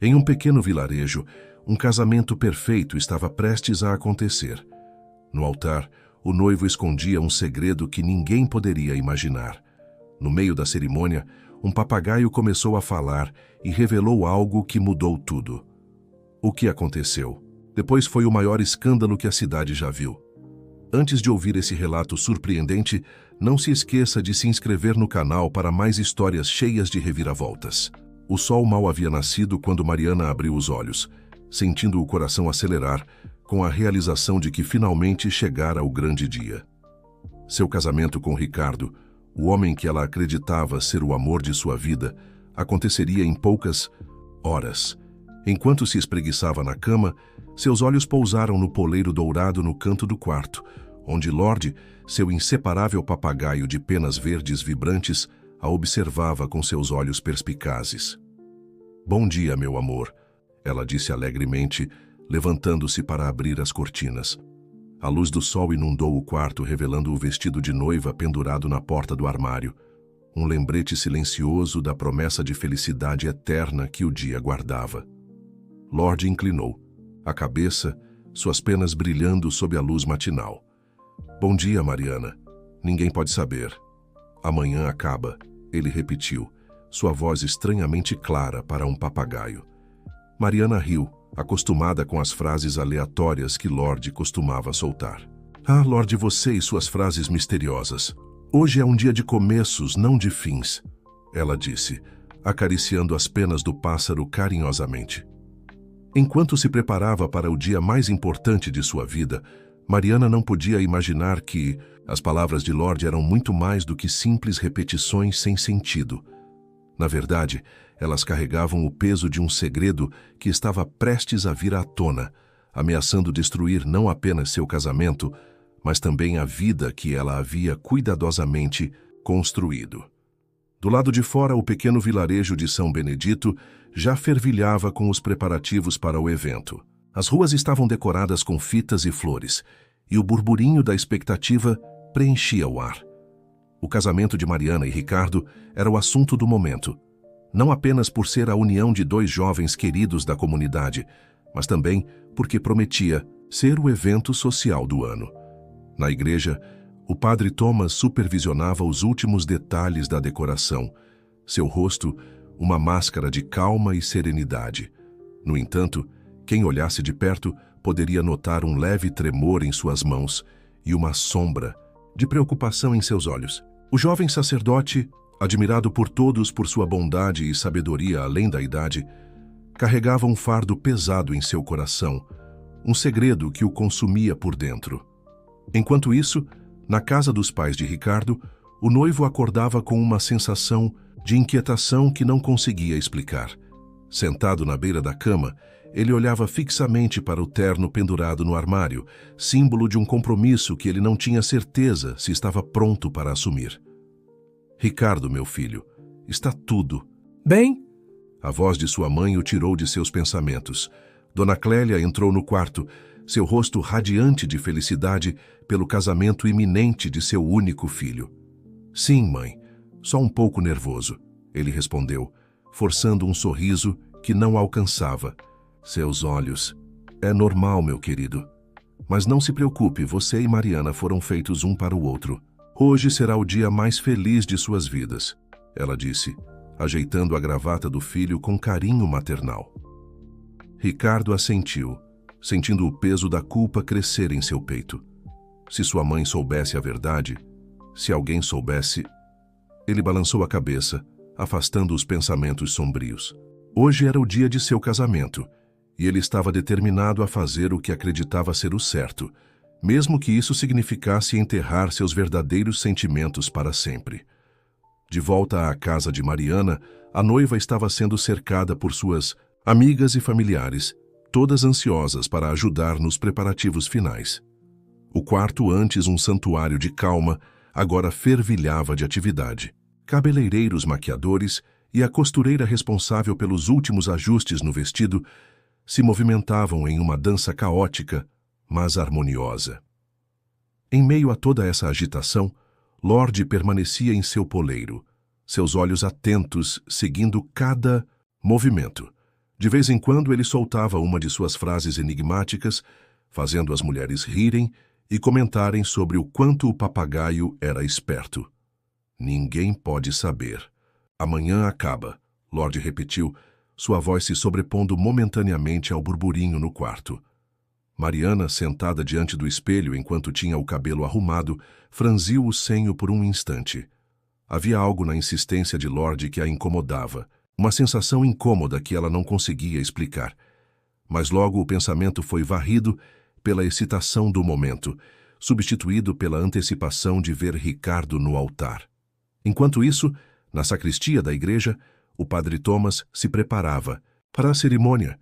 Em um pequeno vilarejo, um casamento perfeito estava prestes a acontecer. No altar, o noivo escondia um segredo que ninguém poderia imaginar. No meio da cerimônia, um papagaio começou a falar e revelou algo que mudou tudo. O que aconteceu? Depois foi o maior escândalo que a cidade já viu. Antes de ouvir esse relato surpreendente, não se esqueça de se inscrever no canal para mais histórias cheias de reviravoltas. O sol mal havia nascido quando Mariana abriu os olhos, sentindo o coração acelerar, com a realização de que finalmente chegara o grande dia. Seu casamento com Ricardo, o homem que ela acreditava ser o amor de sua vida, aconteceria em poucas horas. Enquanto se espreguiçava na cama, seus olhos pousaram no poleiro dourado no canto do quarto, onde Lorde, seu inseparável papagaio de penas verdes vibrantes, a observava com seus olhos perspicazes. "Bom dia, meu amor", ela disse alegremente, levantando-se para abrir as cortinas. A luz do sol inundou o quarto, revelando o vestido de noiva pendurado na porta do armário, um lembrete silencioso da promessa de felicidade eterna que o dia guardava. Lorde inclinou, a cabeça, suas penas brilhando sob a luz matinal. "Bom dia, Mariana. Ninguém pode saber. Amanhã acaba", ele repetiu, sua voz estranhamente clara para um papagaio. Mariana riu, acostumada com as frases aleatórias que Lorde costumava soltar. "Ah, Lorde, você e suas frases misteriosas. Hoje é um dia de começos, não de fins", ela disse, acariciando as penas do pássaro carinhosamente. Enquanto se preparava para o dia mais importante de sua vida, Mariana não podia imaginar que as palavras de Lorde eram muito mais do que simples repetições sem sentido. Na verdade, elas carregavam o peso de um segredo que estava prestes a vir à tona, ameaçando destruir não apenas seu casamento, mas também a vida que ela havia cuidadosamente construído. Do lado de fora, o pequeno vilarejo de São Benedito já fervilhava com os preparativos para o evento. As ruas estavam decoradas com fitas e flores, e o burburinho da expectativa preenchia o ar. O casamento de Mariana e Ricardo era o assunto do momento, não apenas por ser a união de dois jovens queridos da comunidade, mas também porque prometia ser o evento social do ano. Na igreja, o padre Thomas supervisionava os últimos detalhes da decoração, seu rosto uma máscara de calma e serenidade. No entanto, quem olhasse de perto poderia notar um leve tremor em suas mãos e uma sombra de preocupação em seus olhos. O jovem sacerdote, admirado por todos por sua bondade e sabedoria além da idade, carregava um fardo pesado em seu coração, um segredo que o consumia por dentro. Enquanto isso, na casa dos pais de Ricardo, o noivo acordava com uma sensação de inquietação que não conseguia explicar. Sentado na beira da cama, ele olhava fixamente para o terno pendurado no armário, símbolo de um compromisso que ele não tinha certeza se estava pronto para assumir. "Ricardo, meu filho, está tudo bem?" A voz de sua mãe o tirou de seus pensamentos. Dona Clélia entrou no quarto, seu rosto radiante de felicidade pelo casamento iminente de seu único filho. "Sim, mãe, só um pouco nervoso", ele respondeu, forçando um sorriso que não alcançava. Seus olhos. "É normal, meu querido. Mas não se preocupe, você e Mariana foram feitos um para o outro. Hoje será o dia mais feliz de suas vidas", ela disse, ajeitando a gravata do filho com carinho maternal. Ricardo assentiu, sentindo o peso da culpa crescer em seu peito. Se sua mãe soubesse a verdade, se alguém soubesse... Ele balançou a cabeça, afastando os pensamentos sombrios. Hoje era o dia de seu casamento, e ele estava determinado a fazer o que acreditava ser o certo, mesmo que isso significasse enterrar seus verdadeiros sentimentos para sempre. De volta à casa de Mariana, a noiva estava sendo cercada por suas amigas e familiares, todas ansiosas para ajudar nos preparativos finais. O quarto, antes um santuário de calma, agora fervilhava de atividade. Cabeleireiros maquiadores e a costureira responsável pelos últimos ajustes no vestido se movimentavam em uma dança caótica, mas harmoniosa. Em meio a toda essa agitação, Lorde permanecia em seu poleiro, seus olhos atentos seguindo cada movimento, De vez em quando ele soltava uma de suas frases enigmáticas, fazendo as mulheres rirem e comentarem sobre o quanto o papagaio era esperto. Ninguém pode saber. Amanhã acaba, Lorde repetiu, sua voz se sobrepondo momentaneamente ao burburinho no quarto. Mariana, sentada diante do espelho enquanto tinha o cabelo arrumado, franziu o senho por um instante. Havia algo na insistência de Lorde que a incomodava, uma sensação incômoda que ela não conseguia explicar. Mas logo o pensamento foi varrido pela excitação do momento, substituído pela antecipação de ver Ricardo no altar. Enquanto isso, na sacristia da igreja, o padre Thomas se preparava para a cerimônia,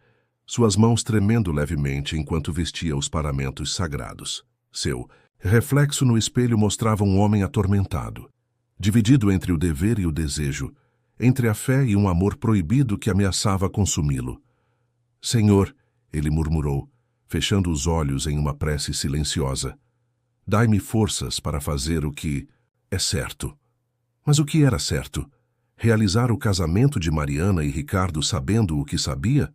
suas mãos tremendo levemente enquanto vestia os paramentos sagrados. Seu reflexo no espelho mostrava um homem atormentado, dividido entre o dever e o desejo, entre a fé e um amor proibido que ameaçava consumi-lo. Senhor, ele murmurou, fechando os olhos em uma prece silenciosa, dai-me forças para fazer o que é certo. Mas o que era certo? Realizar o casamento de Mariana e Ricardo sabendo o que sabia?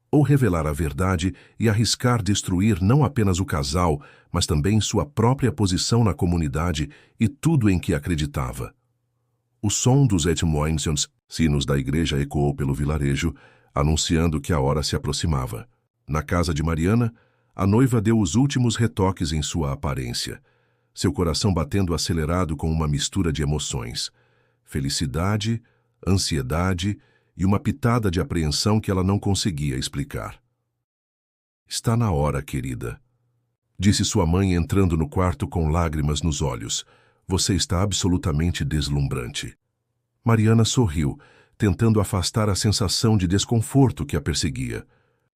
Ou revelar a verdade e arriscar destruir não apenas o casal, mas também sua própria posição na comunidade e tudo em que acreditava? O som dos etmoensions, sinos da igreja, ecoou pelo vilarejo, anunciando que a hora se aproximava. Na casa de Mariana, a noiva deu os últimos retoques em sua aparência, seu coração batendo acelerado com uma mistura de emoções. Felicidade, ansiedade e uma pitada de apreensão que ela não conseguia explicar. Está na hora, querida, disse sua mãe entrando no quarto com lágrimas nos olhos. Você está absolutamente deslumbrante. Mariana sorriu, tentando afastar a sensação de desconforto que a perseguia.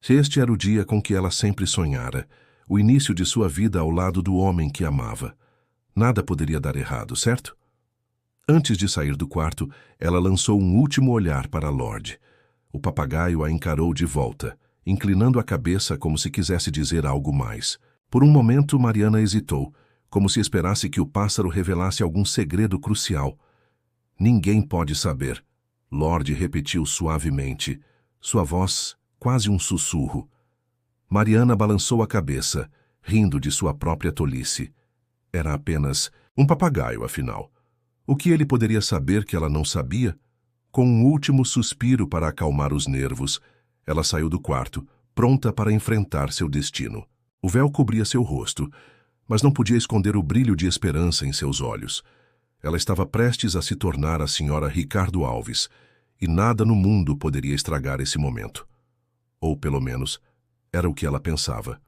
Este era o dia com que ela sempre sonhara, o início de sua vida ao lado do homem que amava. Nada poderia dar errado, certo? Antes de sair do quarto, ela lançou um último olhar para Lorde. O papagaio a encarou de volta, inclinando a cabeça como se quisesse dizer algo mais. Por um momento, Mariana hesitou, como se esperasse que o pássaro revelasse algum segredo crucial. Ninguém pode saber, Lorde repetiu suavemente, sua voz quase um sussurro. Mariana balançou a cabeça, rindo de sua própria tolice. Era apenas um papagaio, afinal. O que ele poderia saber que ela não sabia? Com um último suspiro para acalmar os nervos, ela saiu do quarto, pronta para enfrentar seu destino. O véu cobria seu rosto, mas não podia esconder o brilho de esperança em seus olhos. Ela estava prestes a se tornar a senhora Ricardo Alves, e nada no mundo poderia estragar esse momento. Ou, pelo menos, era o que ela pensava.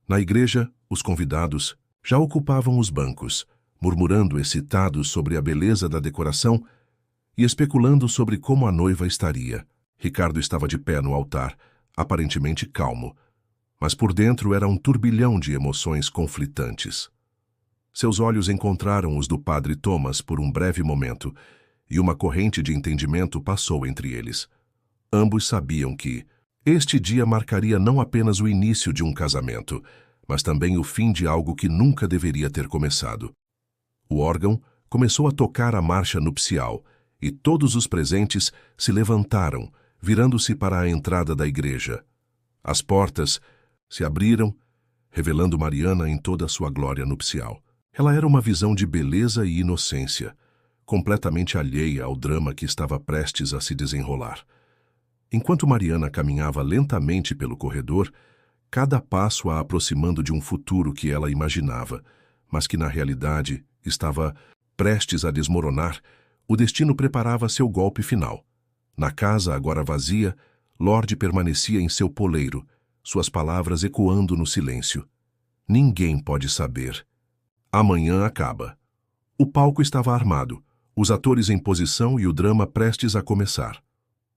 Na igreja, os convidados já ocupavam os bancos, murmurando excitados sobre a beleza da decoração e especulando sobre como a noiva estaria. Ricardo estava de pé no altar, aparentemente calmo, mas por dentro era um turbilhão de emoções conflitantes. Seus olhos encontraram os do padre Thomas por um breve momento, e uma corrente de entendimento passou entre eles. Ambos sabiam que este dia marcaria não apenas o início de um casamento, mas também o fim de algo que nunca deveria ter começado. O órgão começou a tocar a marcha nupcial, e todos os presentes se levantaram, virando-se para a entrada da igreja. As portas se abriram, revelando Mariana em toda a sua glória nupcial. Ela era uma visão de beleza e inocência, completamente alheia ao drama que estava prestes a se desenrolar. Enquanto Mariana caminhava lentamente pelo corredor, cada passo a aproximando de um futuro que ela imaginava, mas que na realidade estava prestes a desmoronar, o destino preparava seu golpe final. Na casa, agora vazia, Lorde permanecia em seu poleiro, suas palavras ecoando no silêncio. Ninguém pode saber. Amanhã acaba. O palco estava armado, os atores em posição e o drama prestes a começar.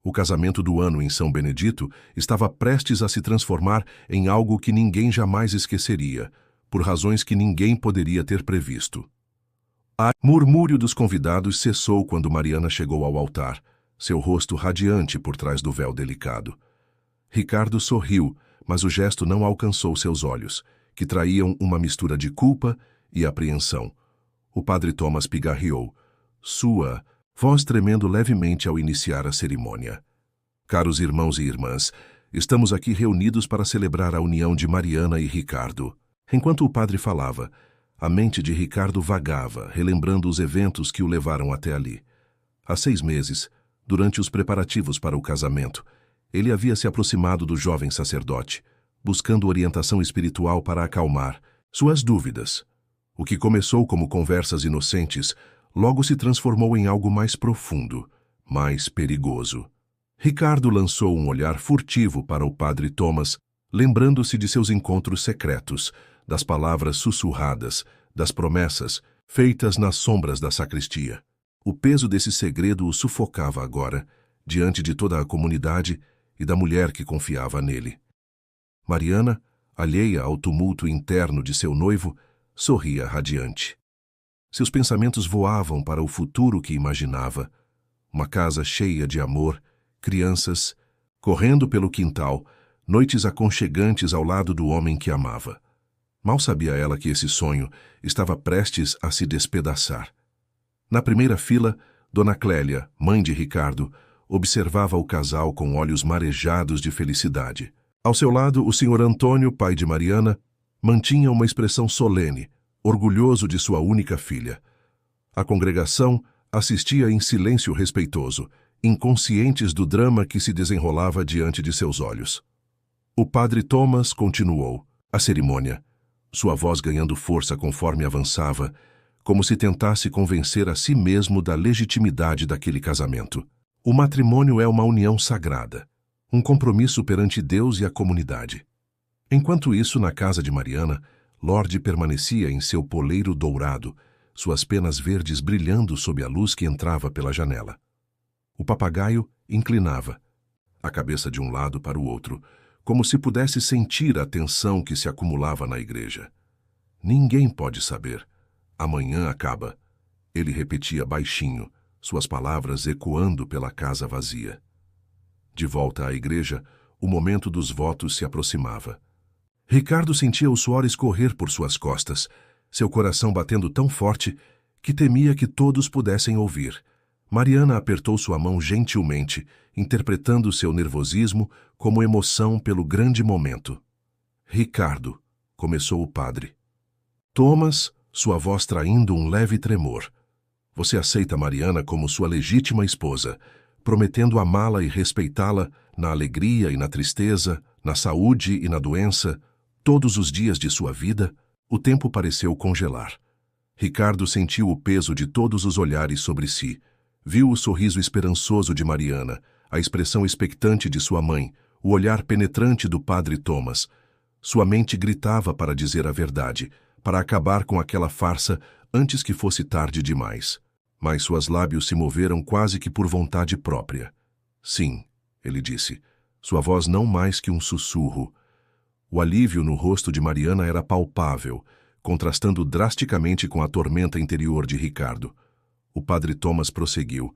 O casamento do ano em São Benedito estava prestes a se transformar em algo que ninguém jamais esqueceria, por razões que ninguém poderia ter previsto. O murmúrio dos convidados cessou quando Mariana chegou ao altar, seu rosto radiante por trás do véu delicado. Ricardo sorriu, mas o gesto não alcançou seus olhos, que traíam uma mistura de culpa e apreensão. O padre Thomas pigarreou, sua voz tremendo levemente ao iniciar a cerimônia. Caros irmãos e irmãs, estamos aqui reunidos para celebrar a união de Mariana e Ricardo. Enquanto o padre falava, a mente de Ricardo vagava, relembrando os eventos que o levaram até ali. Há 6 meses, durante os preparativos para o casamento, ele havia se aproximado do jovem sacerdote, buscando orientação espiritual para acalmar suas dúvidas. O que começou como conversas inocentes, logo se transformou em algo mais profundo, mais perigoso. Ricardo lançou um olhar furtivo para o padre Thomas, lembrando-se de seus encontros secretos, das palavras sussurradas, das promessas feitas nas sombras da sacristia. O peso desse segredo o sufocava agora, diante de toda a comunidade e da mulher que confiava nele. Mariana, alheia ao tumulto interno de seu noivo, sorria radiante. Seus pensamentos voavam para o futuro que imaginava, uma casa cheia de amor, crianças, correndo pelo quintal, noites aconchegantes ao lado do homem que amava. Mal sabia ela que esse sonho estava prestes a se despedaçar. Na primeira fila, Dona Clélia, mãe de Ricardo, observava o casal com olhos marejados de felicidade. Ao seu lado, o Sr. Antônio, pai de Mariana, mantinha uma expressão solene, orgulhoso de sua única filha. A congregação assistia em silêncio respeitoso, inconscientes do drama que se desenrolava diante de seus olhos. O padre Thomas continuou a cerimônia, sua voz ganhando força conforme avançava, como se tentasse convencer a si mesmo da legitimidade daquele casamento. O matrimônio é uma união sagrada, um compromisso perante Deus e a comunidade. Enquanto isso, na casa de Mariana, Lorde permanecia em seu poleiro dourado, suas penas verdes brilhando sob a luz que entrava pela janela. O papagaio inclinava, a cabeça de um lado para o outro, como se pudesse sentir a tensão que se acumulava na igreja. Ninguém pode saber. Amanhã acaba. Ele repetia baixinho, suas palavras ecoando pela casa vazia. De volta à igreja, o momento dos votos se aproximava. Ricardo sentia o suor escorrer por suas costas, seu coração batendo tão forte que temia que todos pudessem ouvir. Mariana apertou sua mão gentilmente, interpretando seu nervosismo como emoção pelo grande momento. Ricardo, começou o padre. Thomas, sua voz traindo um leve tremor. Você aceita Mariana como sua legítima esposa, prometendo amá-la e respeitá-la na alegria e na tristeza, na saúde e na doença, todos os dias de sua vida? O tempo pareceu congelar. Ricardo sentiu o peso de todos os olhares sobre si. Viu o sorriso esperançoso de Mariana, a expressão expectante de sua mãe, o olhar penetrante do padre Thomas. Sua mente gritava para dizer a verdade, para acabar com aquela farsa antes que fosse tarde demais. Mas seus lábios se moveram quase que por vontade própria. Sim, ele disse, sua voz não mais que um sussurro. O alívio no rosto de Mariana era palpável, contrastando drasticamente com a tormenta interior de Ricardo. O padre Thomas prosseguiu,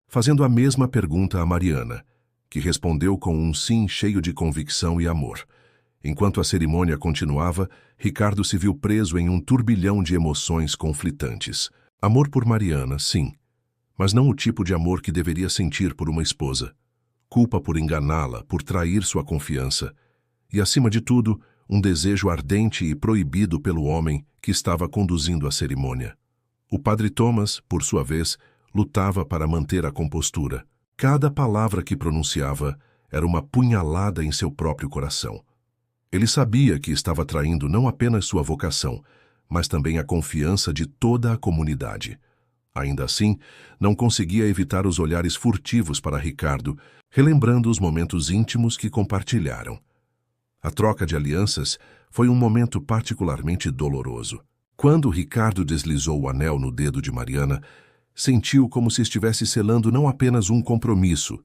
fazendo a mesma pergunta a Mariana, que respondeu com um sim cheio de convicção e amor. Enquanto a cerimônia continuava, Ricardo se viu preso em um turbilhão de emoções conflitantes. Amor por Mariana, sim, mas não o tipo de amor que deveria sentir por uma esposa. Culpa por enganá-la, por trair sua confiança. E, acima de tudo, um desejo ardente e proibido pelo homem que estava conduzindo a cerimônia. O padre Thomas, por sua vez, lutava para manter a compostura. Cada palavra que pronunciava era uma punhalada em seu próprio coração. Ele sabia que estava traindo não apenas sua vocação, mas também a confiança de toda a comunidade. Ainda assim, não conseguia evitar os olhares furtivos para Ricardo, relembrando os momentos íntimos que compartilharam. A troca de alianças foi um momento particularmente doloroso. Quando Ricardo deslizou o anel no dedo de Mariana, sentiu como se estivesse selando não apenas um compromisso,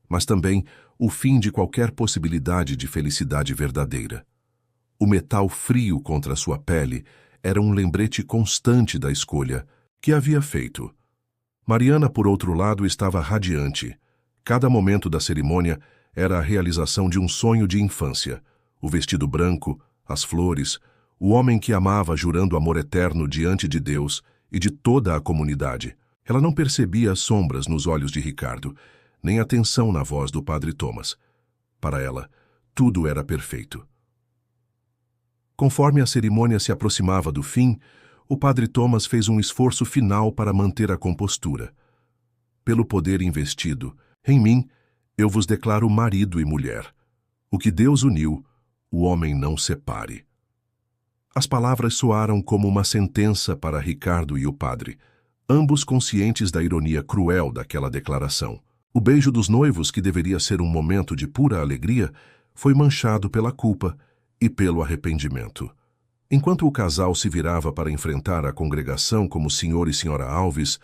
mas também o fim de qualquer possibilidade de felicidade verdadeira. O metal frio contra sua pele era um lembrete constante da escolha que havia feito. Mariana, por outro lado, estava radiante. Cada momento da cerimônia era a realização de um sonho de infância. O vestido branco, as flores, o homem que amava jurando amor eterno diante de Deus e de toda a comunidade. Ela não percebia as sombras nos olhos de Ricardo, nem a tensão na voz do padre Thomas. Para ela, tudo era perfeito. Conforme a cerimônia se aproximava do fim, o padre Thomas fez um esforço final para manter a compostura. Pelo poder investido em mim, eu vos declaro marido e mulher. O que Deus uniu, o homem não separe. As palavras soaram como uma sentença para Ricardo e o padre, ambos conscientes da ironia cruel daquela declaração. O beijo dos noivos, que deveria ser um momento de pura alegria, foi manchado pela culpa e pelo arrependimento. Enquanto o casal se virava para enfrentar a congregação como Sr. e Sra. Alves,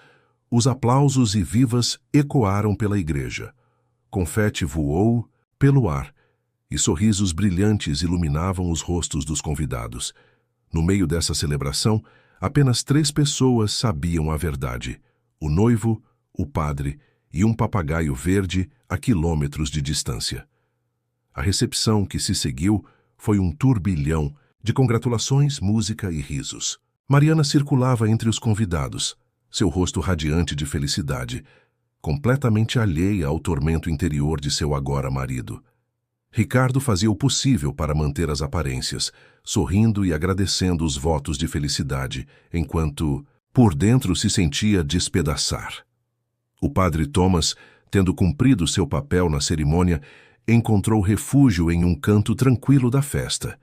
os aplausos e vivas ecoaram pela igreja. Confete voou pelo ar e sorrisos brilhantes iluminavam os rostos dos convidados. No meio dessa celebração, apenas 3 pessoas sabiam a verdade: o noivo, o padre e um papagaio verde a quilômetros de distância. A recepção que se seguiu foi um turbilhão de congratulações, música e risos. Mariana circulava entre os convidados, seu rosto radiante de felicidade, completamente alheia ao tormento interior de seu agora marido. Ricardo fazia o possível para manter as aparências, sorrindo e agradecendo os votos de felicidade, enquanto, por dentro, se sentia despedaçar. O padre Thomas, tendo cumprido seu papel na cerimônia, encontrou refúgio em um canto tranquilo da festa.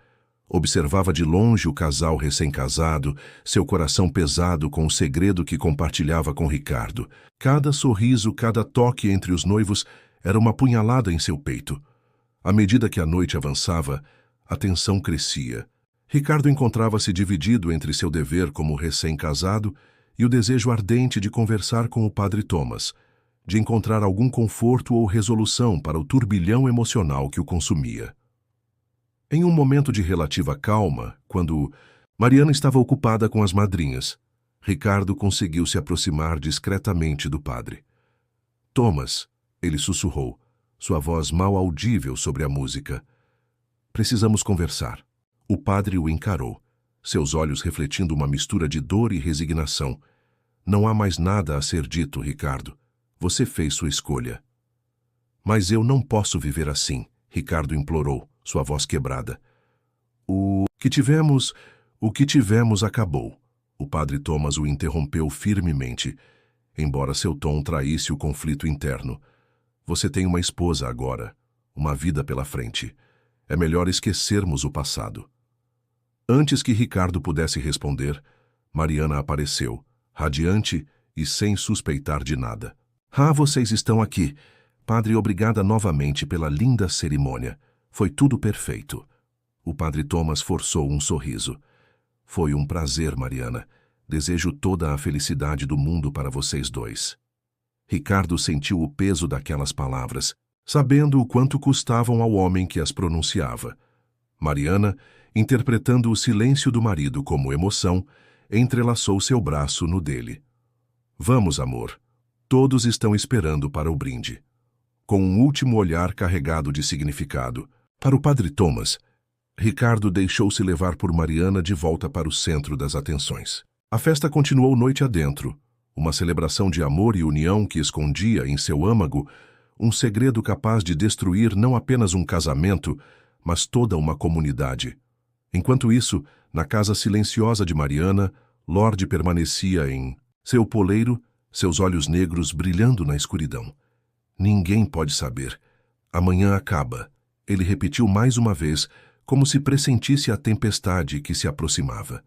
Observava de longe o casal recém-casado, seu coração pesado com o segredo que compartilhava com Ricardo. Cada sorriso, cada toque entre os noivos era uma punhalada em seu peito. À medida que a noite avançava, a tensão crescia. Ricardo encontrava-se dividido entre seu dever como recém-casado e o desejo ardente de conversar com o padre Thomas, de encontrar algum conforto ou resolução para o turbilhão emocional que o consumia. Em um momento de relativa calma, quando Mariana estava ocupada com as madrinhas, Ricardo conseguiu se aproximar discretamente do padre. "Thomas", ele sussurrou, sua voz mal audível sobre a música. "Precisamos conversar." O padre o encarou, seus olhos refletindo uma mistura de dor e resignação. "Não há mais nada a ser dito, Ricardo. Você fez sua escolha." "Mas eu não posso viver assim", Ricardo implorou, sua voz quebrada. O que tivemos acabou." O padre Thomas o interrompeu firmemente, embora seu tom traísse o conflito interno. "Você tem uma esposa agora, uma vida pela frente. É melhor esquecermos o passado." Antes que Ricardo pudesse responder, Mariana apareceu, radiante e sem suspeitar de nada. "Ah, vocês estão aqui. Padre, obrigada novamente pela linda cerimônia. Foi tudo perfeito." O padre Thomas forçou um sorriso. "Foi um prazer, Mariana. Desejo toda a felicidade do mundo para vocês dois." Ricardo sentiu o peso daquelas palavras, sabendo o quanto custavam ao homem que as pronunciava. Mariana, interpretando o silêncio do marido como emoção, entrelaçou seu braço no dele. "Vamos, amor. Todos estão esperando para o brinde." Com um último olhar carregado de significado para o padre Thomas, Ricardo deixou-se levar por Mariana de volta para o centro das atenções. A festa continuou noite adentro, uma celebração de amor e união que escondia em seu âmago um segredo capaz de destruir não apenas um casamento, mas toda uma comunidade. Enquanto isso, na casa silenciosa de Mariana, Lorde permanecia em seu poleiro, seus olhos negros brilhando na escuridão. "Ninguém pode saber. Amanhã acaba", ele repetiu mais uma vez, como se pressentisse a tempestade que se aproximava.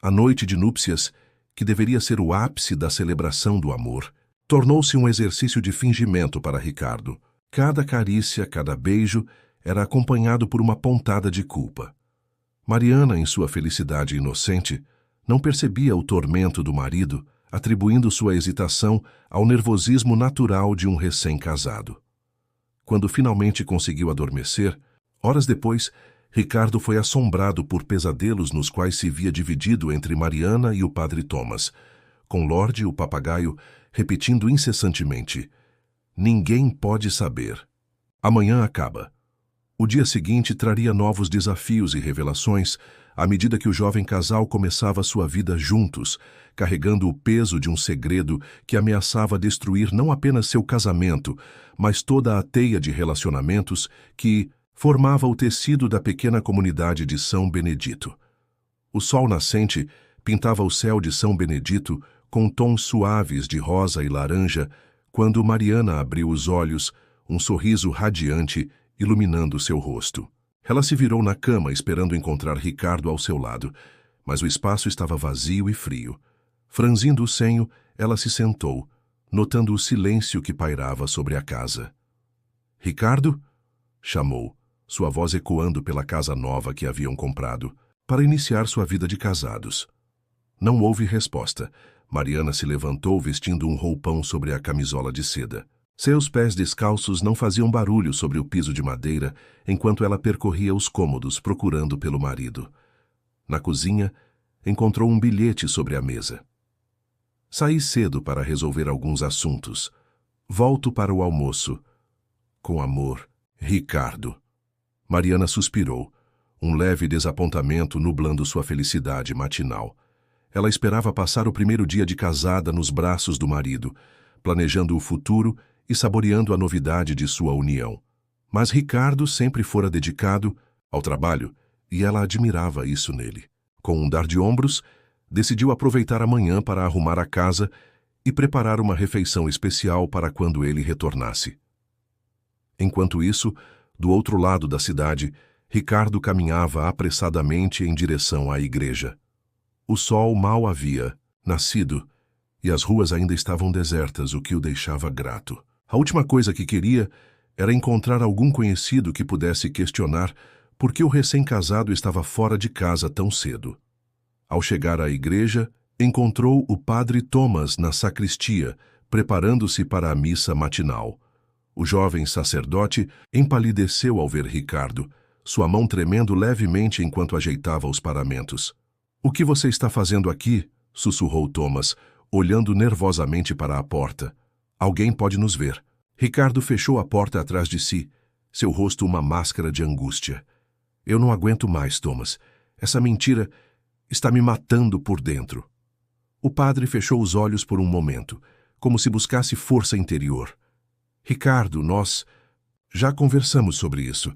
A noite de núpcias, que deveria ser o ápice da celebração do amor, tornou-se um exercício de fingimento para Ricardo. Cada carícia, cada beijo, era acompanhado por uma pontada de culpa. Mariana, em sua felicidade inocente, não percebia o tormento do marido, atribuindo sua hesitação ao nervosismo natural de um recém-casado. Quando finalmente conseguiu adormecer, horas depois, Ricardo foi assombrado por pesadelos nos quais se via dividido entre Mariana e o padre Thomas, com Lorde, o papagaio, repetindo incessantemente: "Ninguém pode saber. Amanhã acaba." O dia seguinte traria novos desafios e revelações, à medida que o jovem casal começava sua vida juntos, carregando o peso de um segredo que ameaçava destruir não apenas seu casamento, mas toda a teia de relacionamentos que formava o tecido da pequena comunidade de São Benedito. O sol nascente pintava o céu de São Benedito com tons suaves de rosa e laranja quando Mariana abriu os olhos, um sorriso radiante iluminando seu rosto. Ela se virou na cama esperando encontrar Ricardo ao seu lado, mas o espaço estava vazio e frio. Franzindo o senho, ela se sentou, notando o silêncio que pairava sobre a casa. "Ricardo?" chamou, sua voz ecoando pela casa nova que haviam comprado, para iniciar sua vida de casados. Não houve resposta. Mariana se levantou vestindo um roupão sobre a camisola de seda. Seus pés descalços não faziam barulho sobre o piso de madeira enquanto ela percorria os cômodos procurando pelo marido. Na cozinha, encontrou um bilhete sobre a mesa. "Saí cedo para resolver alguns assuntos. Volto para o almoço. Com amor, Ricardo." Mariana suspirou, um leve desapontamento nublando sua felicidade matinal. Ela esperava passar o primeiro dia de casada nos braços do marido, planejando o futuro e saboreando a novidade de sua união. Mas Ricardo sempre fora dedicado ao trabalho e ela admirava isso nele. Com um dar de ombros, decidiu aproveitar a manhã para arrumar a casa e preparar uma refeição especial para quando ele retornasse. Enquanto isso, do outro lado da cidade, Ricardo caminhava apressadamente em direção à igreja. O sol mal havia nascido e as ruas ainda estavam desertas, o que o deixava grato. A última coisa que queria era encontrar algum conhecido que pudesse questionar por que o recém-casado estava fora de casa tão cedo. Ao chegar à igreja, encontrou o padre Thomas na sacristia, preparando-se para a missa matinal. O jovem sacerdote empalideceu ao ver Ricardo, sua mão tremendo levemente enquanto ajeitava os paramentos. "O que você está fazendo aqui?" sussurrou Thomas, olhando nervosamente para a porta. "Alguém pode nos ver." Ricardo fechou a porta atrás de si, seu rosto uma máscara de angústia. "Eu não aguento mais, Thomas. Essa mentira está me matando por dentro." O padre fechou os olhos por um momento, como se buscasse força interior. "Ricardo, nós já conversamos sobre isso.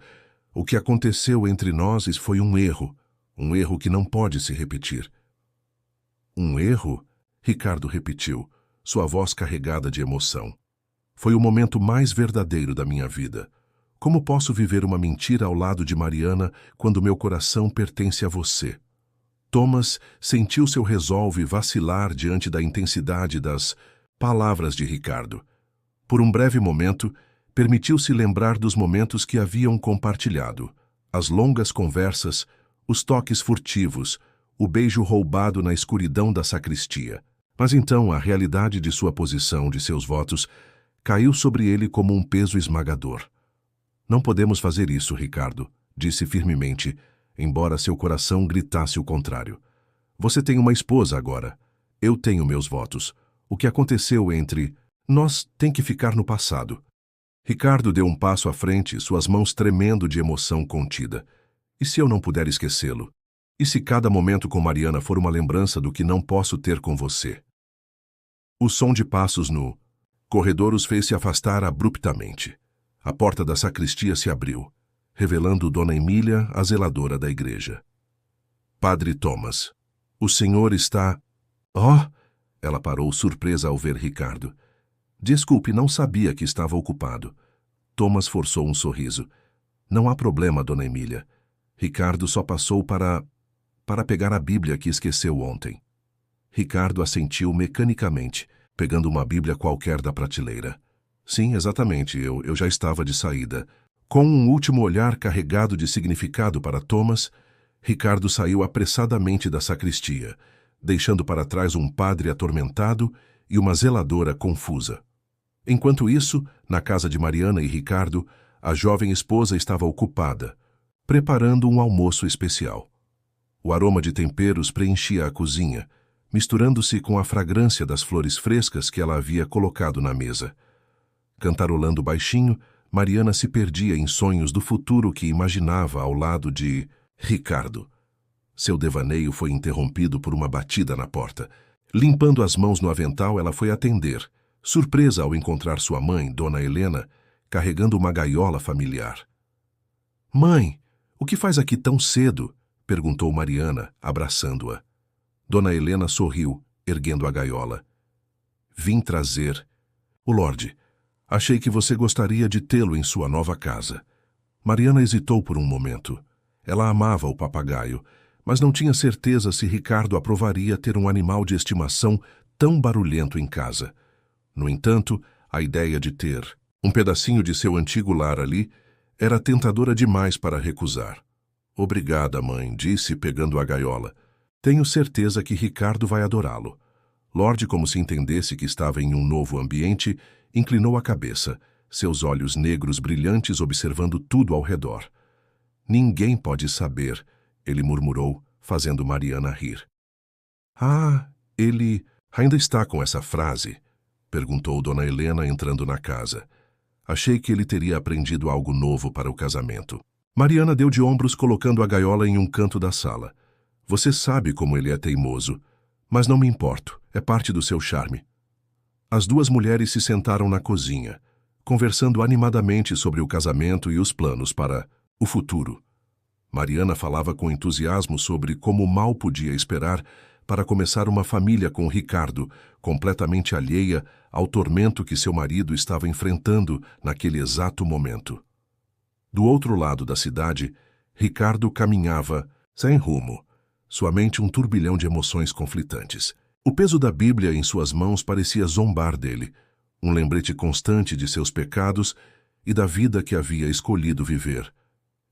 O que aconteceu entre nós foi um erro que não pode se repetir." "Um erro?" Ricardo repetiu, sua voz carregada de emoção. "Foi o momento mais verdadeiro da minha vida. Como posso viver uma mentira ao lado de Mariana quando meu coração pertence a você?" Thomas sentiu seu resolve vacilar diante da intensidade das palavras de Ricardo. Por um breve momento, permitiu-se lembrar dos momentos que haviam compartilhado, as longas conversas, os toques furtivos, o beijo roubado na escuridão da sacristia. Mas então a realidade de sua posição, de seus votos, caiu sobre ele como um peso esmagador. "Não podemos fazer isso, Ricardo", disse firmemente, embora seu coração gritasse o contrário. "Você tem uma esposa agora. Eu tenho meus votos. O que aconteceu entre nós tem que ficar no passado." Ricardo deu um passo à frente, suas mãos tremendo de emoção contida. "E se eu não puder esquecê-lo? E se cada momento com Mariana for uma lembrança do que não posso ter com você?" O som de passos no corredor os fez se afastar abruptamente. A porta da sacristia se abriu, revelando Dona Emília, a zeladora da igreja. "Padre Thomas, o senhor está..." "Oh!" Ela parou, surpresa ao ver Ricardo. "Desculpe, não sabia que estava ocupado." Thomas forçou um sorriso. "Não há problema, Dona Emília. Ricardo só passou para pegar a Bíblia que esqueceu ontem." Ricardo assentiu mecanicamente, pegando uma Bíblia qualquer da prateleira. "Sim, exatamente, eu já estava de saída." Com um último olhar carregado de significado para Thomas, Ricardo saiu apressadamente da sacristia, deixando para trás um padre atormentado e uma zeladora confusa. Enquanto isso, na casa de Mariana e Ricardo, a jovem esposa estava ocupada, preparando um almoço especial. O aroma de temperos preenchia a cozinha, misturando-se com a fragrância das flores frescas que ela havia colocado na mesa. Cantarolando baixinho, Mariana se perdia em sonhos do futuro que imaginava ao lado de Ricardo. Seu devaneio foi interrompido por uma batida na porta. Limpando as mãos no avental, ela foi atender, surpresa ao encontrar sua mãe, Dona Helena, carregando uma gaiola familiar. "Mãe, o que faz aqui tão cedo?" perguntou Mariana, abraçando-a. Dona Helena sorriu, erguendo a gaiola. "Vim trazer... O Lorde, achei que você gostaria de tê-lo em sua nova casa." Mariana hesitou por um momento. Ela amava o papagaio, mas não tinha certeza se Ricardo aprovaria ter um animal de estimação tão barulhento em casa. No entanto, a ideia de ter um pedacinho de seu antigo lar ali era tentadora demais para recusar. "Obrigada, mãe", disse, pegando a gaiola. "Tenho certeza que Ricardo vai adorá-lo." Lorde, como se entendesse que estava em um novo ambiente, inclinou a cabeça, seus olhos negros brilhantes observando tudo ao redor. "Ninguém pode saber", ele murmurou, fazendo Mariana rir. "Ah, ele ainda está com essa frase?" perguntou Dona Helena entrando na casa. "Achei que ele teria aprendido algo novo para o casamento." Mariana deu de ombros, colocando a gaiola em um canto da sala. "Você sabe como ele é teimoso, mas não me importo, é parte do seu charme." As duas mulheres se sentaram na cozinha, conversando animadamente sobre o casamento e os planos para o futuro. Mariana falava com entusiasmo sobre como mal podia esperar para começar uma família com Ricardo, completamente alheia ao tormento que seu marido estava enfrentando naquele exato momento. Do outro lado da cidade, Ricardo caminhava sem rumo, sua mente um turbilhão de emoções conflitantes. O peso da Bíblia em suas mãos parecia zombar dele, um lembrete constante de seus pecados e da vida que havia escolhido viver.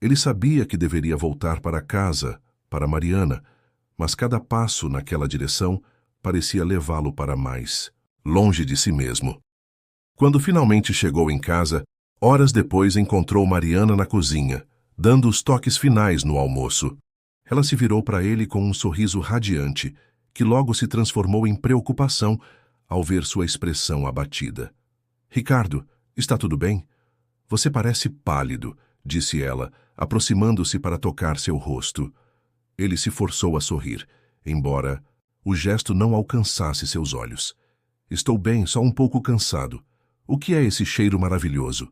Ele sabia que deveria voltar para casa, para Mariana, mas cada passo naquela direção parecia levá-lo para mais, longe de si mesmo. Quando finalmente chegou em casa, horas depois encontrou Mariana na cozinha, dando os toques finais no almoço. Ela se virou para ele com um sorriso radiante, que logo se transformou em preocupação ao ver sua expressão abatida. "Ricardo, está tudo bem? Você parece pálido", disse ela, aproximando-se para tocar seu rosto. Ele se forçou a sorrir, embora o gesto não alcançasse seus olhos. "Estou bem, só um pouco cansado. O que é esse cheiro maravilhoso?"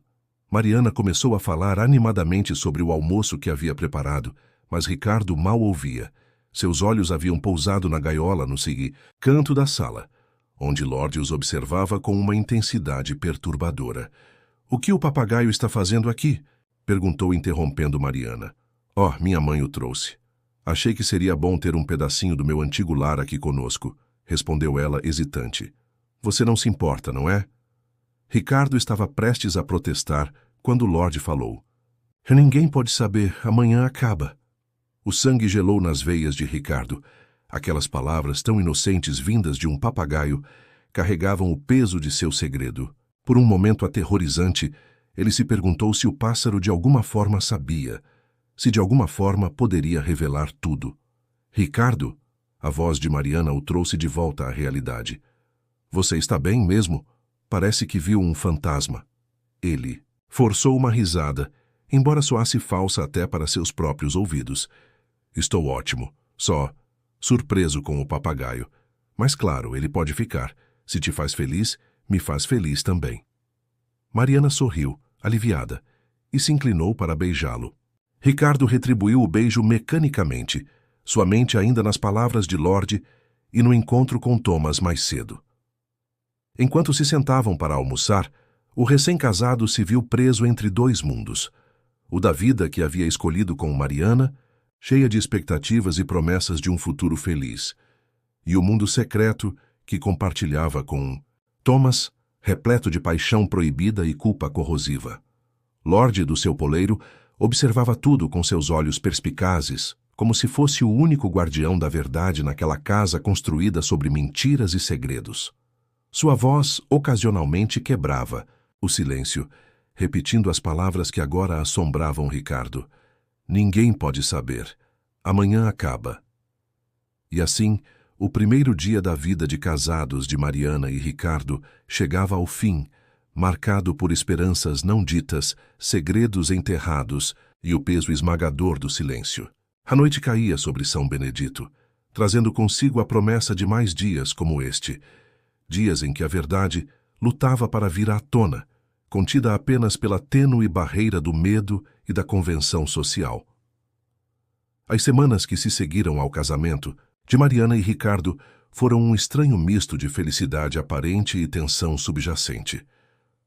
Mariana começou a falar animadamente sobre o almoço que havia preparado, mas Ricardo mal ouvia. Seus olhos haviam pousado na gaiola no canto da sala, onde Lorde os observava com uma intensidade perturbadora. "O que o papagaio está fazendo aqui?" perguntou, interrompendo Mariana. "Oh, minha mãe o trouxe. Achei que seria bom ter um pedacinho do meu antigo lar aqui conosco", respondeu ela, hesitante. "Você não se importa, não é?" Ricardo estava prestes a protestar quando Lorde falou. "Ninguém pode saber, amanhã acaba." O sangue gelou nas veias de Ricardo. Aquelas palavras tão inocentes vindas de um papagaio carregavam o peso de seu segredo. Por um momento aterrorizante, ele se perguntou se o pássaro de alguma forma sabia, se de alguma forma poderia revelar tudo. "Ricardo?" A voz de Mariana o trouxe de volta à realidade. "Você está bem mesmo? Parece que viu um fantasma." Ele forçou uma risada, embora soasse falsa até para seus próprios ouvidos. "Estou ótimo, só surpreso com o papagaio. Mas claro, ele pode ficar. Se te faz feliz, me faz feliz também." Mariana sorriu, aliviada, e se inclinou para beijá-lo. Ricardo retribuiu o beijo mecanicamente, sua mente ainda nas palavras de Lorde e no encontro com Thomas mais cedo. Enquanto se sentavam para almoçar, o recém-casado se viu preso entre dois mundos. O da vida que havia escolhido com Mariana, cheia de expectativas e promessas de um futuro feliz, e o mundo secreto que compartilhava com Thomas, repleto de paixão proibida e culpa corrosiva. Lorde, do seu poleiro, observava tudo com seus olhos perspicazes, como se fosse o único guardião da verdade naquela casa construída sobre mentiras e segredos. Sua voz ocasionalmente quebrava o silêncio, repetindo as palavras que agora assombravam Ricardo. "Ninguém pode saber. Amanhã acaba." E assim, o primeiro dia da vida de casados de Mariana e Ricardo chegava ao fim, marcado por esperanças não ditas, segredos enterrados e o peso esmagador do silêncio. A noite caía sobre São Benedito, trazendo consigo a promessa de mais dias como este, dias em que a verdade lutava para vir à tona, contida apenas pela tênue barreira do medo e da convenção social. As semanas que se seguiram ao casamento de Mariana e Ricardo foram um estranho misto de felicidade aparente e tensão subjacente.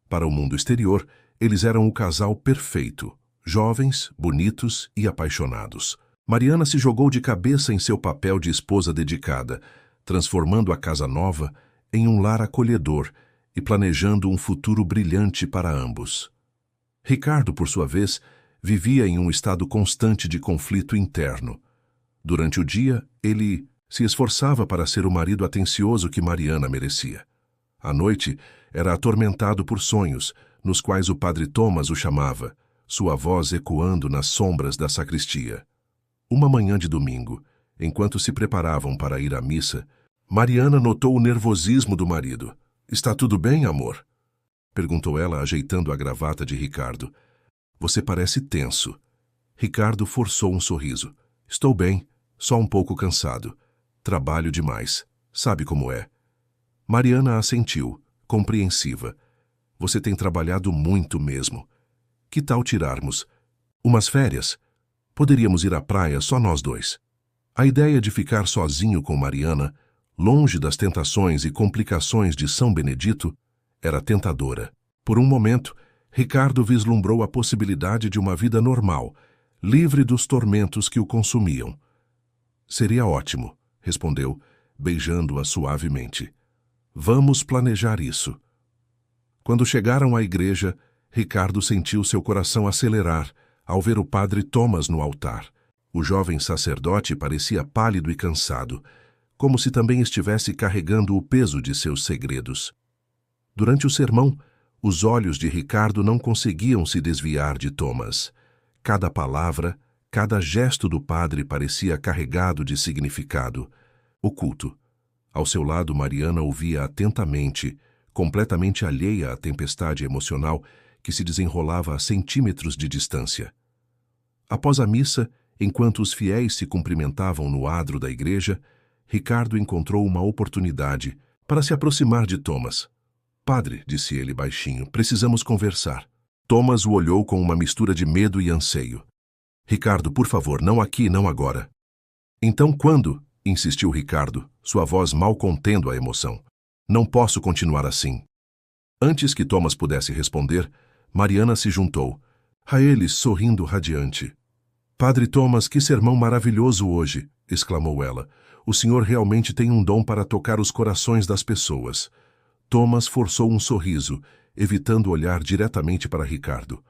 Para o mundo exterior, eles eram o casal perfeito, jovens, bonitos e apaixonados. Mariana se jogou de cabeça em seu papel de esposa dedicada, transformando a casa nova em um lar acolhedor e planejando um futuro brilhante para ambos. Ricardo, por sua vez, vivia em um estado constante de conflito interno. Durante o dia, ele se esforçava para ser o marido atencioso que Mariana merecia. À noite, era atormentado por sonhos, nos quais o padre Thomas o chamava, sua voz ecoando nas sombras da sacristia. Uma manhã de domingo, enquanto se preparavam para ir à missa, Mariana notou o nervosismo do marido. "Está tudo bem, amor?" perguntou ela, ajeitando a gravata de Ricardo. "Você parece tenso." Ricardo forçou um sorriso. "Estou bem, só um pouco cansado. Trabalho demais. Sabe como é." Mariana assentiu, compreensiva. "Você tem trabalhado muito mesmo. Que tal tirarmos umas férias? Poderíamos ir à praia só nós dois." A ideia de ficar sozinho com Mariana, longe das tentações e complicações de São Benedito, era tentadora. Por um momento, Ricardo vislumbrou a possibilidade de uma vida normal, livre dos tormentos que o consumiam. "Seria ótimo", respondeu, beijando-a suavemente. "Vamos planejar isso." Quando chegaram à igreja, Ricardo sentiu seu coração acelerar ao ver o padre Thomas no altar. O jovem sacerdote parecia pálido e cansado, como se também estivesse carregando o peso de seus segredos. Durante o sermão, os olhos de Ricardo não conseguiam se desviar de Thomas. Cada palavra, cada gesto do padre parecia carregado de significado oculto. Ao seu lado, Mariana ouvia atentamente, completamente alheia à tempestade emocional que se desenrolava a centímetros de distância. Após a missa, enquanto os fiéis se cumprimentavam no adro da igreja, Ricardo encontrou uma oportunidade para se aproximar de Thomas. "Padre", disse ele baixinho, "precisamos conversar." Thomas o olhou com uma mistura de medo e anseio. "Ricardo, por favor, não aqui, não agora." "Então quando?" insistiu Ricardo, sua voz mal contendo a emoção. "Não posso continuar assim." Antes que Thomas pudesse responder, Mariana se juntou, a eles sorrindo radiante. "Padre Thomas, que sermão maravilhoso hoje!" exclamou ela. "O senhor realmente tem um dom para tocar os corações das pessoas." Thomas forçou um sorriso, evitando olhar diretamente para Ricardo.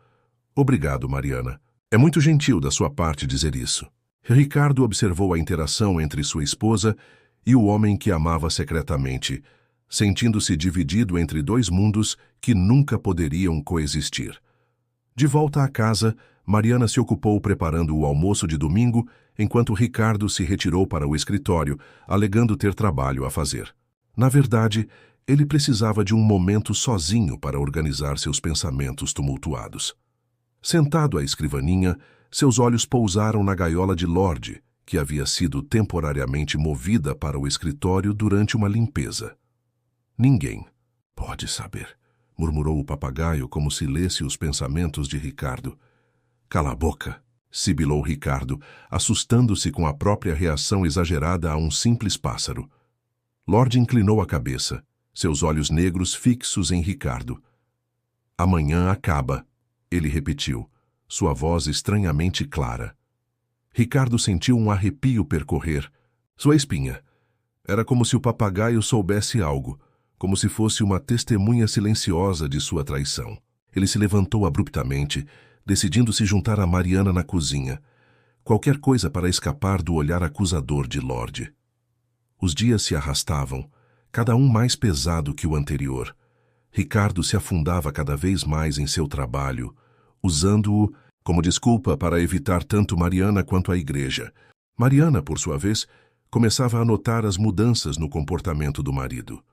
"Obrigado, Mariana. É muito gentil da sua parte dizer isso." Ricardo observou a interação entre sua esposa e o homem que amava secretamente, sentindo-se dividido entre dois mundos que nunca poderiam coexistir. De volta à casa, Mariana se ocupou preparando o almoço de domingo, enquanto Ricardo se retirou para o escritório, alegando ter trabalho a fazer. Na verdade, ele precisava de um momento sozinho para organizar seus pensamentos tumultuados. Sentado à escrivaninha, seus olhos pousaram na gaiola de Lorde, que havia sido temporariamente movida para o escritório durante uma limpeza. "Ninguém pode saber", murmurou o papagaio como se lesse os pensamentos de Ricardo. "Cala a boca", sibilou Ricardo, assustando-se com a própria reação exagerada a um simples pássaro. Lorde inclinou a cabeça, seus olhos negros fixos em Ricardo. "Amanhã acaba", ele repetiu, sua voz estranhamente clara. Ricardo sentiu um arrepio percorrer sua espinha. Era como se o papagaio soubesse algo, como se fosse uma testemunha silenciosa de sua traição. Ele se levantou abruptamente, decidindo se juntar a Mariana na cozinha. Qualquer coisa para escapar do olhar acusador de Lorde. Os dias se arrastavam, cada um mais pesado que o anterior. Ricardo se afundava cada vez mais em seu trabalho, usando-o como desculpa para evitar tanto Mariana quanto a igreja. Mariana, por sua vez, começava a notar as mudanças no comportamento do marido.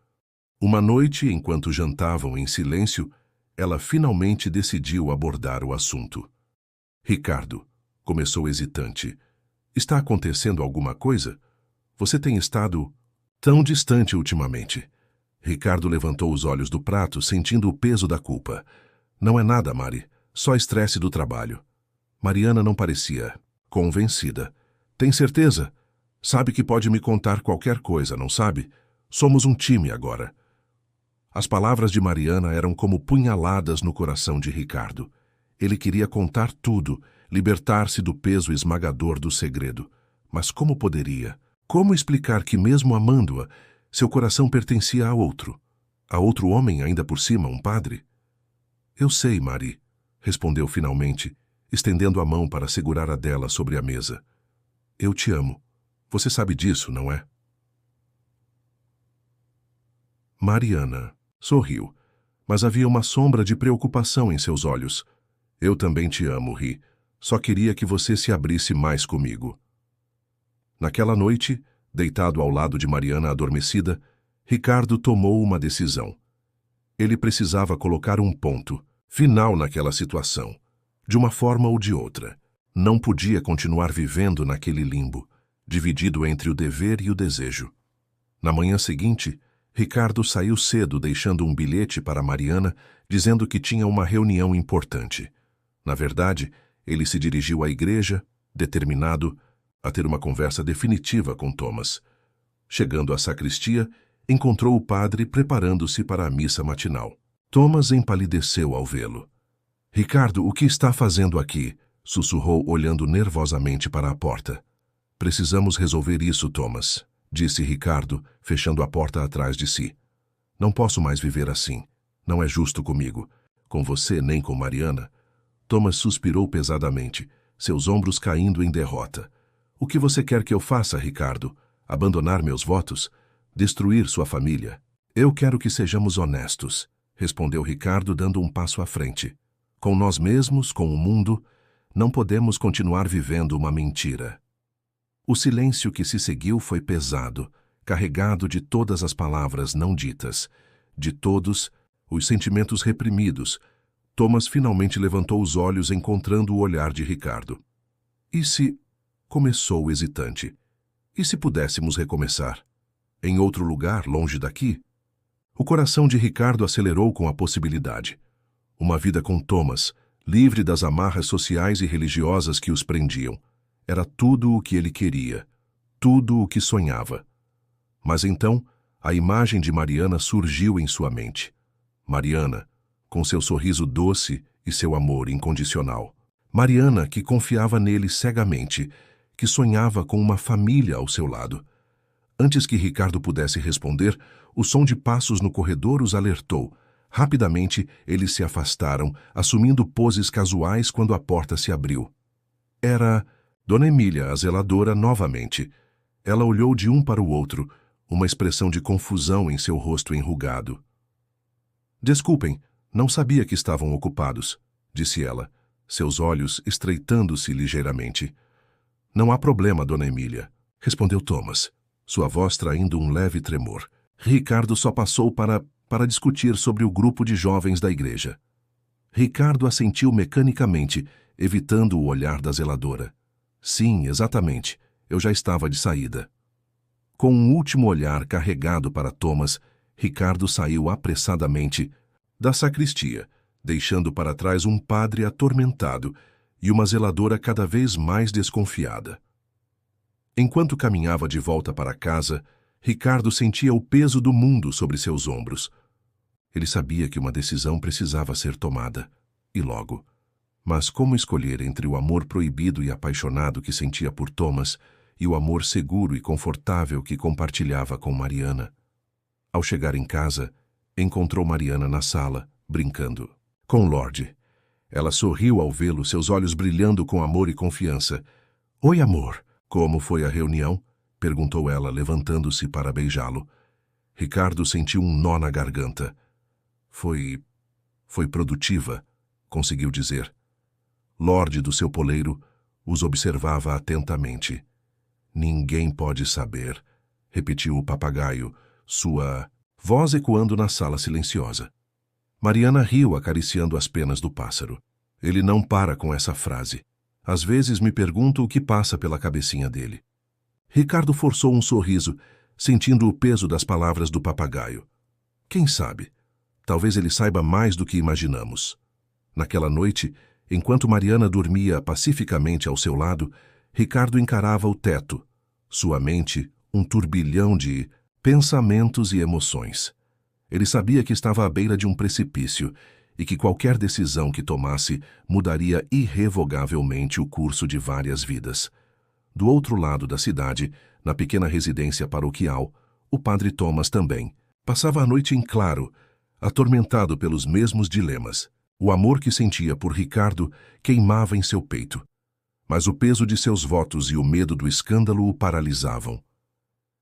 Uma noite, enquanto jantavam em silêncio, ela finalmente decidiu abordar o assunto. "Ricardo", começou hesitante, Está acontecendo alguma coisa? Você tem estado tão distante ultimamente. Ricardo levantou os olhos do prato, sentindo o peso da culpa. Não é nada, Mari. Só estresse do trabalho. Mariana não parecia convencida. Tem certeza? Sabe que pode me contar qualquer coisa, não sabe? Somos um time agora. As palavras de Mariana eram como punhaladas no coração de Ricardo. Ele queria contar tudo, libertar-se do peso esmagador do segredo. Mas como poderia? Como explicar que, mesmo amando-a, seu coração pertencia a outro? A outro homem, ainda por cima, um padre? Eu sei, Mari, respondeu finalmente, estendendo a mão para segurar a dela sobre a mesa. Eu te amo. Você sabe disso, não é? Mariana sorriu, mas havia uma sombra de preocupação em seus olhos. Eu também te amo, Ri. Só queria que você se abrisse mais comigo. Naquela noite, deitado ao lado de Mariana adormecida, Ricardo tomou uma decisão. Ele precisava colocar um ponto final naquela situação, de uma forma ou de outra. Não podia continuar vivendo naquele limbo, dividido entre o dever e o desejo. Na manhã seguinte, Ricardo saiu cedo, deixando um bilhete para Mariana, dizendo que tinha uma reunião importante. Na verdade, ele se dirigiu à igreja, determinado a ter uma conversa definitiva com Thomas. Chegando à sacristia, encontrou o padre preparando-se para a missa matinal. Thomas empalideceu ao vê-lo. Ricardo, o que está fazendo aqui? Sussurrou, olhando nervosamente para a porta. Precisamos resolver isso, Thomas, disse Ricardo, fechando a porta atrás de si. Não posso mais viver assim. Não é justo comigo. Com você, nem com Mariana. Thomas suspirou pesadamente, seus ombros caindo em derrota. O que você quer que eu faça, Ricardo? Abandonar meus votos? Destruir sua família? Eu quero que sejamos honestos, respondeu Ricardo, dando um passo à frente. Com nós mesmos, com o mundo, não podemos continuar vivendo uma mentira. O silêncio que se seguiu foi pesado, carregado de todas as palavras não ditas, de todos os sentimentos reprimidos. Thomas finalmente levantou os olhos, encontrando o olhar de Ricardo. E se... começou hesitante. E se pudéssemos recomeçar? Em outro lugar, longe daqui? O coração de Ricardo acelerou com a possibilidade. Uma vida com Thomas, livre das amarras sociais e religiosas que os prendiam. Era tudo o que ele queria, tudo o que sonhava. Mas então, a imagem de Mariana surgiu em sua mente. Mariana, com seu sorriso doce e seu amor incondicional. Mariana, que confiava nele cegamente, que sonhava com uma família ao seu lado. Antes que Ricardo pudesse responder, o som de passos no corredor os alertou. Rapidamente, eles se afastaram, assumindo poses casuais quando a porta se abriu. Era Dona Emília, a zeladora, novamente. Ela olhou de um para o outro, uma expressão de confusão em seu rosto enrugado. Desculpem, não sabia que estavam ocupados, disse ela, seus olhos estreitando-se ligeiramente. Não há problema, Dona Emília, respondeu Thomas, sua voz traindo um leve tremor. Ricardo só passou para discutir sobre o grupo de jovens da igreja. Ricardo assentiu mecanicamente, evitando o olhar da zeladora. Sim, exatamente. Eu já estava de saída. Com um último olhar carregado para Thomas, Ricardo saiu apressadamente da sacristia, deixando para trás um padre atormentado e uma zeladora cada vez mais desconfiada. Enquanto caminhava de volta para casa, Ricardo sentia o peso do mundo sobre seus ombros. Ele sabia que uma decisão precisava ser tomada, e logo. Mas como escolher entre o amor proibido e apaixonado que sentia por Thomas e o amor seguro e confortável que compartilhava com Mariana? Ao chegar em casa, encontrou Mariana na sala, brincando com Lorde. Ela sorriu ao vê-lo, seus olhos brilhando com amor e confiança. Oi, amor. Como foi a reunião? Perguntou ela, levantando-se para beijá-lo. Ricardo sentiu um nó na garganta. Foi produtiva, conseguiu dizer. Lorde do seu poleiro os observava atentamente. Ninguém pode saber, repetiu o papagaio, sua voz ecoando na sala silenciosa. Mariana riu, acariciando as penas do pássaro. Ele não para com essa frase. Às vezes me pergunto o que passa pela cabecinha dele. Ricardo forçou um sorriso, sentindo o peso das palavras do papagaio. Quem sabe? Talvez ele saiba mais do que imaginamos. Naquela noite, enquanto Mariana dormia pacificamente ao seu lado, Ricardo encarava o teto, sua mente um turbilhão de pensamentos e emoções. Ele sabia que estava à beira de um precipício e que qualquer decisão que tomasse mudaria irrevogavelmente o curso de várias vidas. Do outro lado da cidade, na pequena residência paroquial, o padre Thomas também passava a noite em claro, atormentado pelos mesmos dilemas. O amor que sentia por Ricardo queimava em seu peito, mas o peso de seus votos e o medo do escândalo o paralisavam.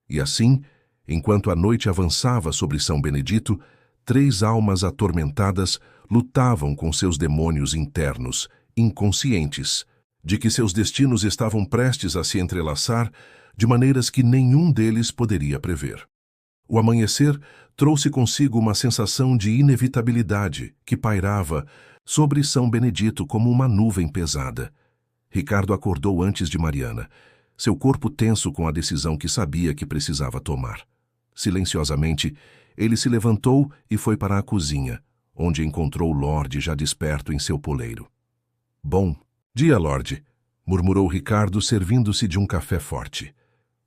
E assim, enquanto a noite avançava sobre São Benedito, 3 almas atormentadas lutavam com seus demônios internos, inconscientes, de que seus destinos estavam prestes a se entrelaçar de maneiras que nenhum deles poderia prever. O amanhecer trouxe consigo uma sensação de inevitabilidade que pairava sobre São Benedito como uma nuvem pesada. Ricardo acordou antes de Mariana, seu corpo tenso com a decisão que sabia que precisava tomar. Silenciosamente, ele se levantou e foi para a cozinha, onde encontrou Lorde já desperto em seu poleiro. Bom dia, Lorde, murmurou Ricardo, servindo-se de um café forte.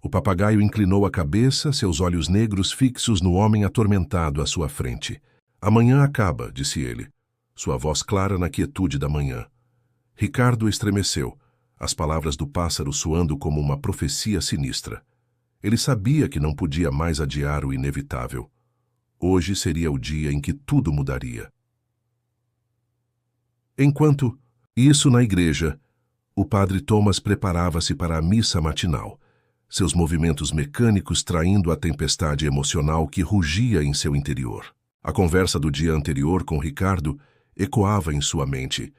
O papagaio inclinou a cabeça, seus olhos negros fixos no homem atormentado à sua frente. Amanhã acaba, disse ele, sua voz clara na quietude da manhã. Ricardo estremeceu, as palavras do pássaro soando como uma profecia sinistra. Ele sabia que não podia mais adiar o inevitável. Hoje seria o dia em que tudo mudaria. Enquanto isso na igreja, o padre Thomas preparava-se para a missa matinal, seus movimentos mecânicos traindo a tempestade emocional que rugia em seu interior. A conversa do dia anterior com Ricardo ecoava em sua mente.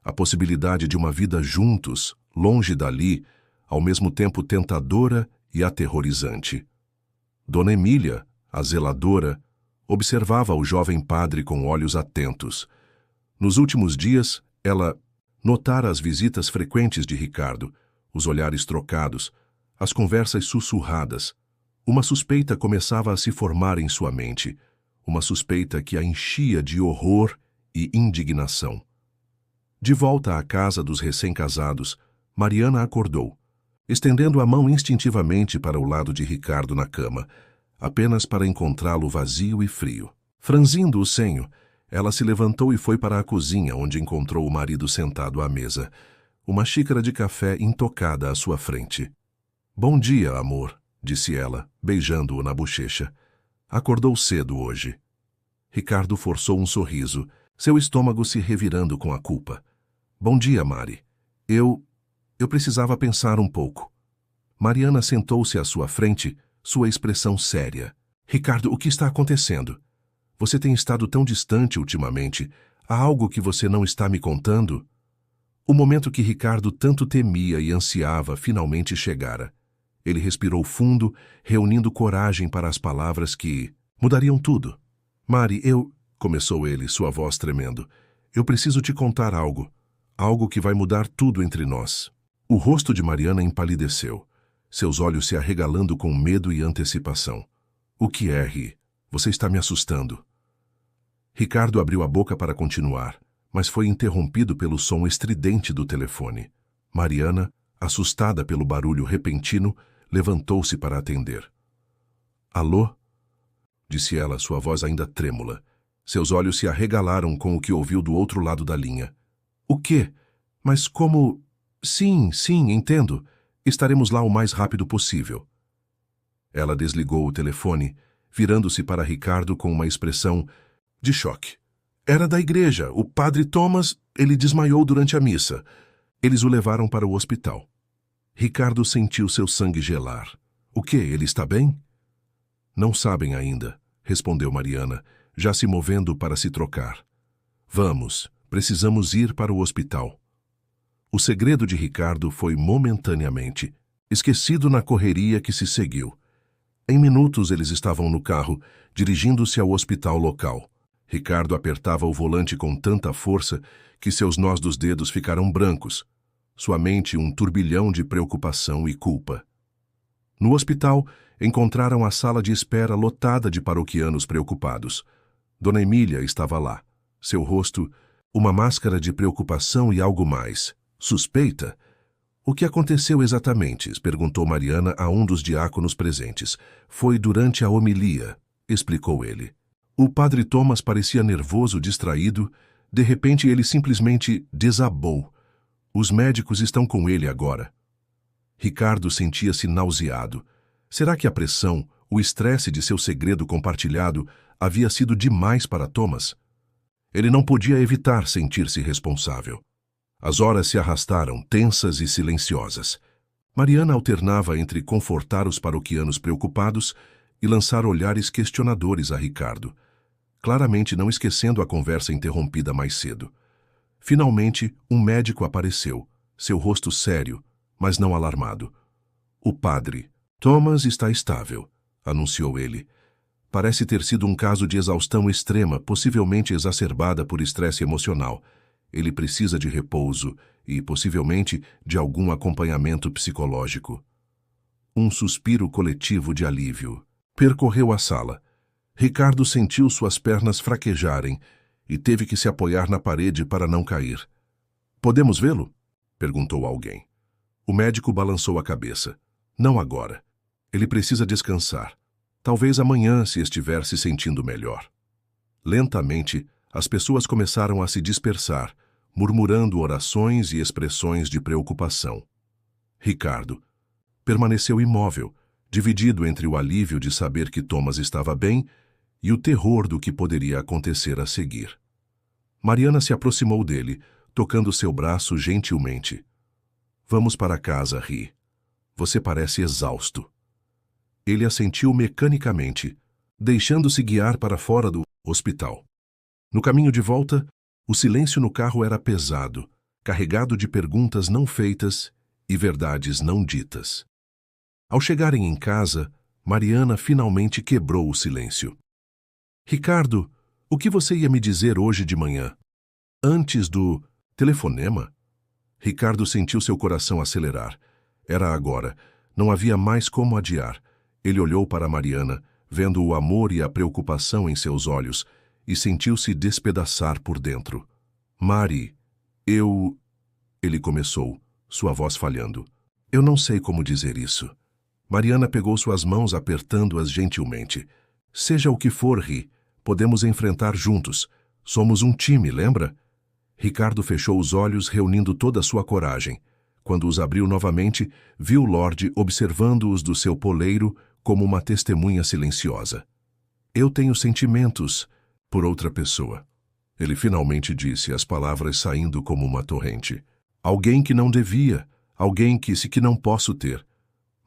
A possibilidade de uma vida juntos, longe dali, ao mesmo tempo tentadora e aterrorizante. Dona Emília, a zeladora, observava o jovem padre com olhos atentos. Nos últimos dias, ela notara as visitas frequentes de Ricardo, os olhares trocados, as conversas sussurradas. Uma suspeita começava a se formar em sua mente, uma suspeita que a enchia de horror e indignação. De volta à casa dos recém-casados, Mariana acordou, estendendo a mão instintivamente para o lado de Ricardo na cama, apenas para encontrá-lo vazio e frio. Franzindo o senho, ela se levantou e foi para a cozinha, onde encontrou o marido sentado à mesa, uma xícara de café intocada à sua frente. Bom dia, amor, disse ela, beijando-o na bochecha. Acordou cedo hoje. Ricardo forçou um sorriso, seu estômago se revirando com a culpa. Bom dia, Mari. Eu precisava pensar um pouco. Mariana sentou-se à sua frente, sua expressão séria. Ricardo, o que está acontecendo? Você tem estado tão distante ultimamente. Há algo que você não está me contando? O momento que Ricardo tanto temia e ansiava finalmente chegara. Ele respirou fundo, reunindo coragem para as palavras que mudariam tudo. Mari, começou ele, sua voz tremendo. Eu preciso te contar algo. Algo que vai mudar tudo entre nós. O rosto de Mariana empalideceu, seus olhos se arregalando com medo e antecipação. O que é, Ri? Você está me assustando. Ricardo abriu a boca para continuar, mas foi interrompido pelo som estridente do telefone. Mariana, assustada pelo barulho repentino, levantou-se para atender. Alô? Disse ela, sua voz ainda trêmula. Seus olhos se arregalaram com o que ouviu do outro lado da linha. O quê? Mas como... Sim, entendo. Estaremos lá o mais rápido possível. Ela desligou o telefone, virando-se para Ricardo com uma expressão de choque. Era da igreja. O padre Thomas, ele desmaiou durante a missa. Eles o levaram para o hospital. Ricardo sentiu seu sangue gelar. O quê? Ele está bem? Não sabem ainda, respondeu Mariana, já se movendo para se trocar. Vamos, precisamos ir para o hospital. O segredo de Ricardo foi momentaneamente esquecido na correria que se seguiu. Em minutos eles estavam no carro, dirigindo-se ao hospital local. Ricardo apertava o volante com tanta força que seus nós dos dedos ficaram brancos. sua mente um turbilhão de preocupação e culpa. No hospital, encontraram a sala de espera lotada de paroquianos preocupados. Dona Emília estava lá. Seu rosto, uma máscara de preocupação e algo mais. Suspeita? O que aconteceu exatamente? Perguntou Mariana a um dos diáconos presentes. Foi durante a homilia, explicou ele. O padre Thomas parecia nervoso, distraído. De repente, ele simplesmente desabou. Os médicos estão com ele agora. Ricardo sentia-se nauseado. Será que a pressão, o estresse de seu segredo compartilhado havia sido demais para Thomas? Ele não podia evitar sentir-se responsável. As horas se arrastaram, tensas e silenciosas. Mariana alternava entre confortar os paroquianos preocupados e lançar olhares questionadores a Ricardo, claramente não esquecendo a conversa interrompida mais cedo. Finalmente, um médico apareceu, seu rosto sério, mas não alarmado. O padre. Thomas está estável, anunciou ele. Parece ter sido um caso de exaustão extrema, possivelmente exacerbada por estresse emocional. Ele precisa de repouso e, possivelmente, de algum acompanhamento psicológico. Um suspiro coletivo de alívio percorreu a sala. Ricardo sentiu suas pernas fraquejarem e teve que se apoiar na parede para não cair. "Podemos vê-lo?" perguntou alguém. O médico balançou a cabeça. "Não agora. Ele precisa descansar. Talvez amanhã, se estiver se sentindo melhor." Lentamente, as pessoas começaram a se dispersar, murmurando orações e expressões de preocupação. Ricardo permaneceu imóvel, dividido entre o alívio de saber que Thomas estava bem e o terror do que poderia acontecer a seguir. Mariana se aproximou dele, tocando seu braço gentilmente. "Vamos para casa, Ri. Você parece exausto." Ele assentiu mecanicamente, deixando-se guiar para fora do hospital. No caminho de volta, o silêncio no carro era pesado, carregado de perguntas não feitas e verdades não ditas. Ao chegarem em casa, Mariana finalmente quebrou o silêncio. "Ricardo, o que você ia me dizer hoje de manhã? Antes do telefonema?" Ricardo sentiu seu coração acelerar. Era agora. Não havia mais como adiar. Ele olhou para Mariana, vendo o amor e a preocupação em seus olhos, e sentiu-se despedaçar por dentro. "Mari, Ele começou, sua voz falhando. "Eu não sei como dizer isso." Mariana pegou suas mãos apertando-as gentilmente. "Seja o que for, Ri, podemos enfrentar juntos. Somos um time, lembra?" Ricardo fechou os olhos, reunindo toda a sua coragem. Quando os abriu novamente, viu Lorde observando-os do seu poleiro como uma testemunha silenciosa. "Eu tenho sentimentos por outra pessoa." Ele finalmente disse, as palavras saindo como uma torrente. "Alguém que não devia, alguém que não posso ter."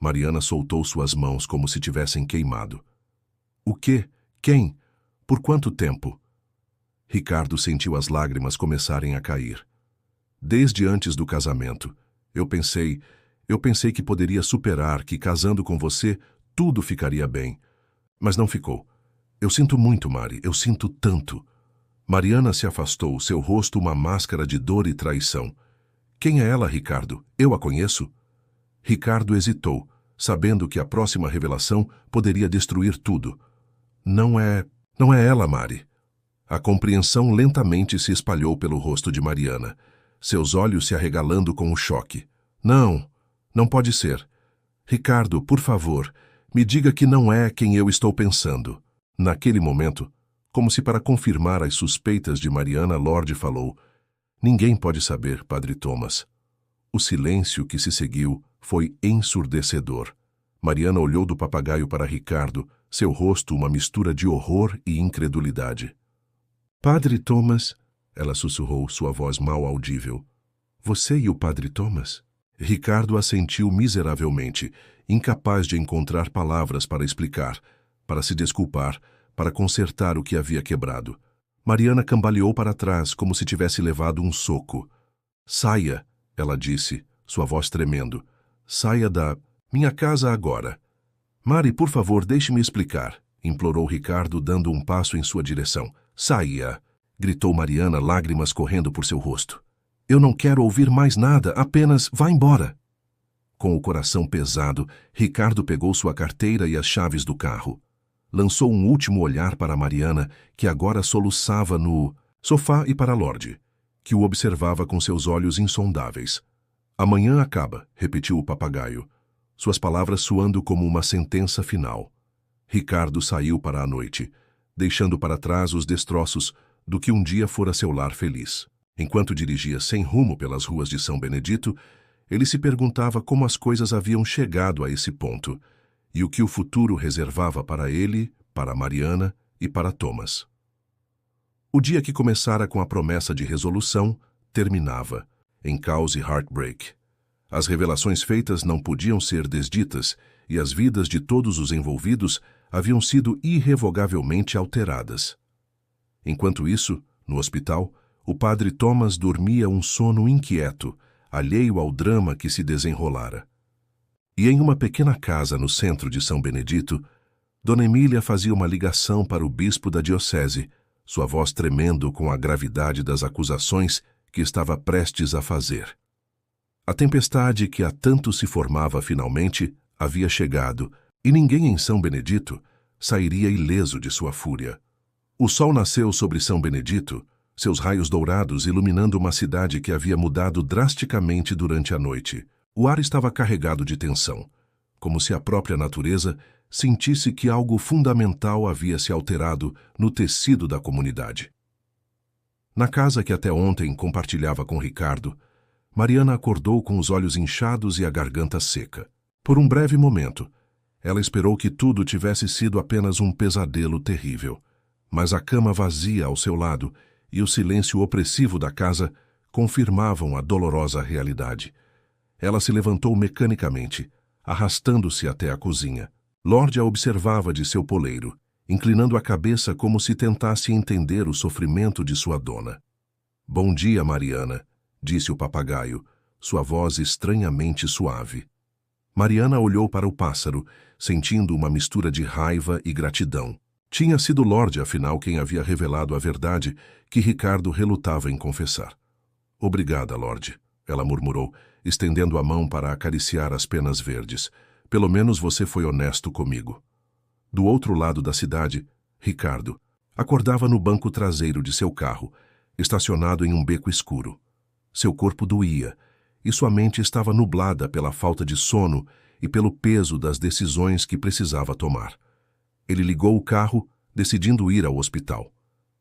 Mariana soltou suas mãos como se tivessem queimado. "O quê? Quem? Por quanto tempo?" Ricardo sentiu as lágrimas começarem a cair. "Desde antes do casamento. Eu pensei que poderia superar, que casando com você, tudo ficaria bem. Mas não ficou. Eu sinto muito, Mari, eu sinto tanto." Mariana se afastou, seu rosto uma máscara de dor e traição. "Quem é ela, Ricardo? Eu a conheço?" Ricardo hesitou, sabendo que a próxima revelação poderia destruir tudo. Não é ela, Mari." A compreensão lentamente se espalhou pelo rosto de Mariana, seus olhos se arregalando com o choque. Não pode ser. Ricardo, por favor, me diga que não é quem eu estou pensando." Naquele momento, como se para confirmar as suspeitas de Mariana, Lorde falou: "Ninguém pode saber, Padre Thomas." O silêncio que se seguiu foi ensurdecedor. Mariana olhou do papagaio para Ricardo, seu rosto uma mistura de horror e incredulidade. "Padre Thomas," ela sussurrou, sua voz mal audível. "Você e o Padre Thomas?" Ricardo assentiu miseravelmente, incapaz de encontrar palavras para explicar, para se desculpar, para consertar o que havia quebrado. Mariana cambaleou para trás, como se tivesse levado um soco. "Saia," ela disse, sua voz tremendo. "Saia da minha casa agora." "Mari, por favor, deixe-me explicar," implorou Ricardo, dando um passo em sua direção. "Saia!" gritou Mariana, lágrimas correndo por seu rosto. Eu não quero ouvir mais nada, apenas vá embora. Com o coração pesado, Ricardo pegou sua carteira e as chaves do carro. Lançou um último olhar para Mariana, que agora soluçava no sofá, e para Lorde, que o observava com seus olhos insondáveis. Amanhã acaba, repetiu o papagaio, suas palavras soando como uma sentença final. Ricardo saiu para a noite, deixando para trás os destroços do que um dia fora seu lar feliz. Enquanto dirigia sem rumo pelas ruas de São Benedito, ele se perguntava como as coisas haviam chegado a esse ponto e o que o futuro reservava para ele, para Mariana e para Thomas. O dia que começara com a promessa de resolução terminava, em caos e heartbreak. As revelações feitas não podiam ser desditas e as vidas de todos os envolvidos haviam sido irrevogavelmente alteradas. Enquanto isso, no hospital, o padre Thomas dormia um sono inquieto, alheio ao drama que se desenrolara. E em uma pequena casa no centro de São Benedito, Dona Emília fazia uma ligação para o bispo da diocese, sua voz tremendo com a gravidade das acusações que estava prestes a fazer. A tempestade que há tanto se formava finalmente havia chegado, e ninguém em São Benedito sairia ileso de sua fúria. O sol nasceu sobre São Benedito, seus raios dourados iluminando uma cidade que havia mudado drasticamente durante a noite. O ar estava carregado de tensão, como se a própria natureza sentisse que algo fundamental havia se alterado no tecido da comunidade. Na casa que até ontem compartilhava com Ricardo, Mariana acordou com os olhos inchados e a garganta seca. Por um breve momento, ela esperou que tudo tivesse sido apenas um pesadelo terrível, mas a cama vazia ao seu lado e o silêncio opressivo da casa confirmavam a dolorosa realidade. Ela se levantou mecanicamente, arrastando-se até a cozinha. Lorde a observava de seu poleiro, inclinando a cabeça como se tentasse entender o sofrimento de sua dona. "Bom dia, Mariana", disse o papagaio, sua voz estranhamente suave. Mariana olhou para o pássaro, sentindo uma mistura de raiva e gratidão. Tinha sido Lorde, afinal, quem havia revelado a verdade que Ricardo relutava em confessar. "Obrigada, Lorde", ela murmurou, estendendo a mão para acariciar as penas verdes. "Pelo menos você foi honesto comigo." Do outro lado da cidade, Ricardo acordava no banco traseiro de seu carro, estacionado em um beco escuro. Seu corpo doía, e sua mente estava nublada pela falta de sono e pelo peso das decisões que precisava tomar. Ele ligou o carro, decidindo ir ao hospital.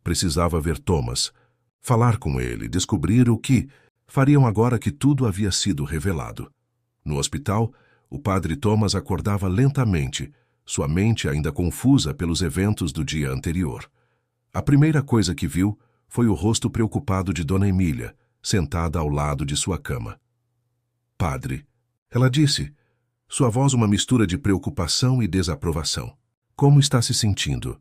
Precisava ver Thomas, falar com ele, descobrir o que fariam agora que tudo havia sido revelado. No hospital, o padre Thomas acordava lentamente, sua mente ainda confusa pelos eventos do dia anterior. A primeira coisa que viu foi o rosto preocupado de Dona Emília, sentada ao lado de sua cama. "Padre", ela disse, sua voz uma mistura de preocupação e desaprovação. "Como está se sentindo?"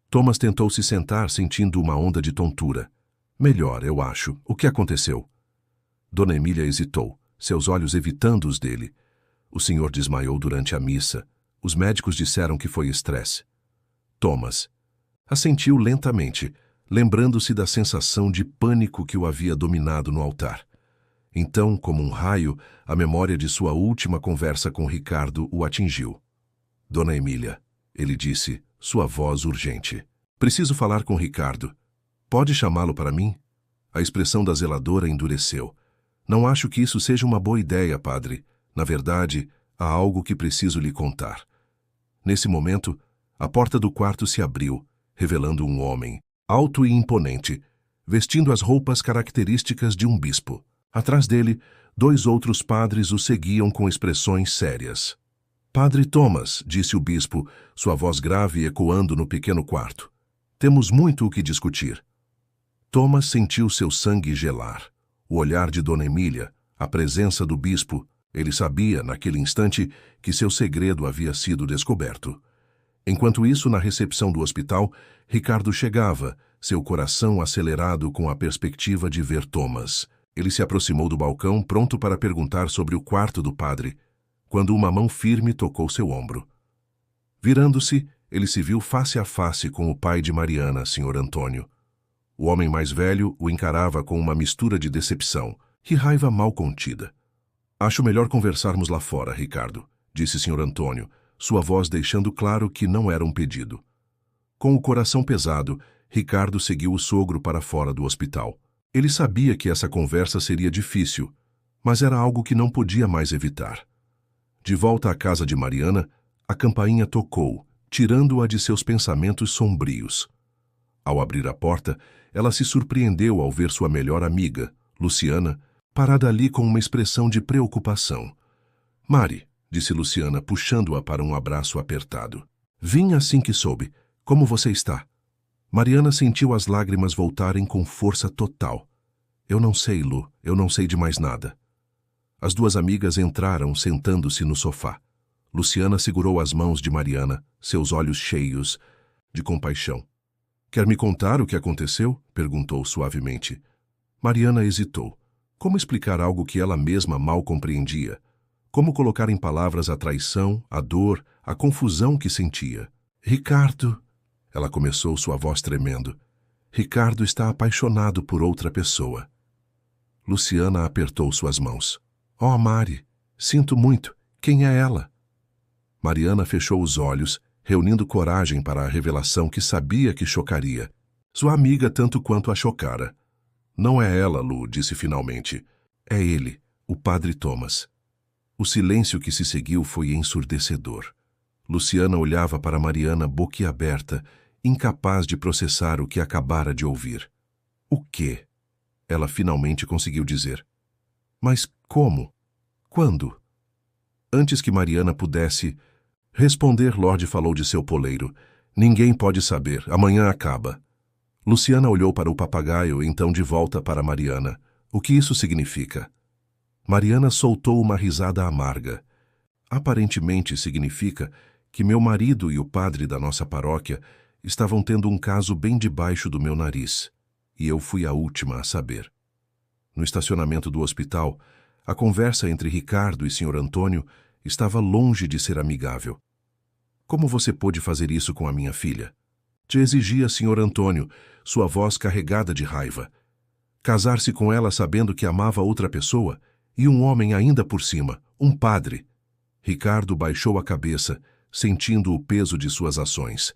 Thomas tentou se sentar, sentindo uma onda de tontura. "Melhor, eu acho. O que aconteceu?" Dona Emília hesitou, seus olhos evitando os dele. "O senhor desmaiou durante a missa. Os médicos disseram que foi estresse." Thomas assentiu lentamente, lembrando-se da sensação de pânico que o havia dominado no altar. Então, como um raio, a memória de sua última conversa com Ricardo o atingiu. "Dona Emília", ele disse, sua voz urgente. "Preciso falar com Ricardo. Pode chamá-lo para mim?" A expressão da zeladora endureceu. "Não acho que isso seja uma boa ideia, padre. Na verdade, há algo que preciso lhe contar." Nesse momento, a porta do quarto se abriu, revelando um homem, alto e imponente, vestindo as roupas características de um bispo. Atrás dele, 2 outros padres o seguiam com expressões sérias. "Padre Thomas", disse o bispo, sua voz grave ecoando no pequeno quarto. "Temos muito o que discutir." Thomas sentiu seu sangue gelar. O olhar de Dona Emília, a presença do bispo, ele sabia, naquele instante, que seu segredo havia sido descoberto. Enquanto isso, na recepção do hospital, Ricardo chegava, seu coração acelerado com a perspectiva de ver Thomas. Ele se aproximou do balcão, pronto para perguntar sobre o quarto do padre, quando uma mão firme tocou seu ombro. Virando-se, ele se viu face a face com o pai de Mariana, Sr. Antônio. O homem mais velho o encarava com uma mistura de decepção, Que raiva mal contida. Acho melhor conversarmos lá fora, Ricardo, disse Sr. Antônio, sua voz deixando claro que não era um pedido. Com o coração pesado, Ricardo seguiu o sogro para fora do hospital. Ele sabia que essa conversa seria difícil, mas era algo que não podia mais evitar. De volta à casa de Mariana, a campainha tocou, tirando-a de seus pensamentos sombrios. Ao abrir a porta, ela se surpreendeu ao ver sua melhor amiga, Luciana, parada ali com uma expressão de preocupação. "Mari", disse Luciana, puxando-a para um abraço apertado. "Vim assim que soube. Como você está?" Mariana sentiu as lágrimas voltarem com força total. "Eu não sei, Lu, eu não sei de mais nada." As duas amigas entraram, sentando-se no sofá. Luciana segurou as mãos de Mariana, seus olhos cheios de compaixão. "Quer me contar o que aconteceu?" perguntou suavemente. Mariana hesitou. Como explicar algo que ela mesma mal compreendia? Como colocar em palavras a traição, a dor, a confusão que sentia? "Ricardo", ela começou, sua voz tremendo. "Ricardo está apaixonado por outra pessoa." Luciana apertou suas mãos. "Oh, Mari, sinto muito. Quem é ela?" Mariana fechou os olhos, reunindo coragem para a revelação que sabia que chocaria. Sua amiga tanto quanto a chocara. "Não é ela, Lu", disse finalmente. "É ele, o padre Thomas." O silêncio que se seguiu foi ensurdecedor. Luciana olhava para Mariana boquiaberta, incapaz de processar o que acabara de ouvir. "O quê?" Ela finalmente conseguiu dizer. "Mas como? Quando?" Antes que Mariana pudesse responder, Lorde falou de seu poleiro. "Ninguém pode saber, amanhã acaba." Luciana olhou para o papagaio, então de volta para Mariana. "O que isso significa?" Mariana soltou uma risada amarga. "Aparentemente significa que meu marido e o padre da nossa paróquia estavam tendo um caso bem debaixo do meu nariz, e eu fui a última a saber." No estacionamento do hospital, a conversa entre Ricardo e Sr. Antônio estava longe de ser amigável. "Como você pôde fazer isso com a minha filha?" te exigia Sr. Antônio, sua voz carregada de raiva. "Casar-se com ela sabendo que amava outra pessoa? E um homem ainda por cima, um padre." Ricardo baixou a cabeça, sentindo o peso de suas ações.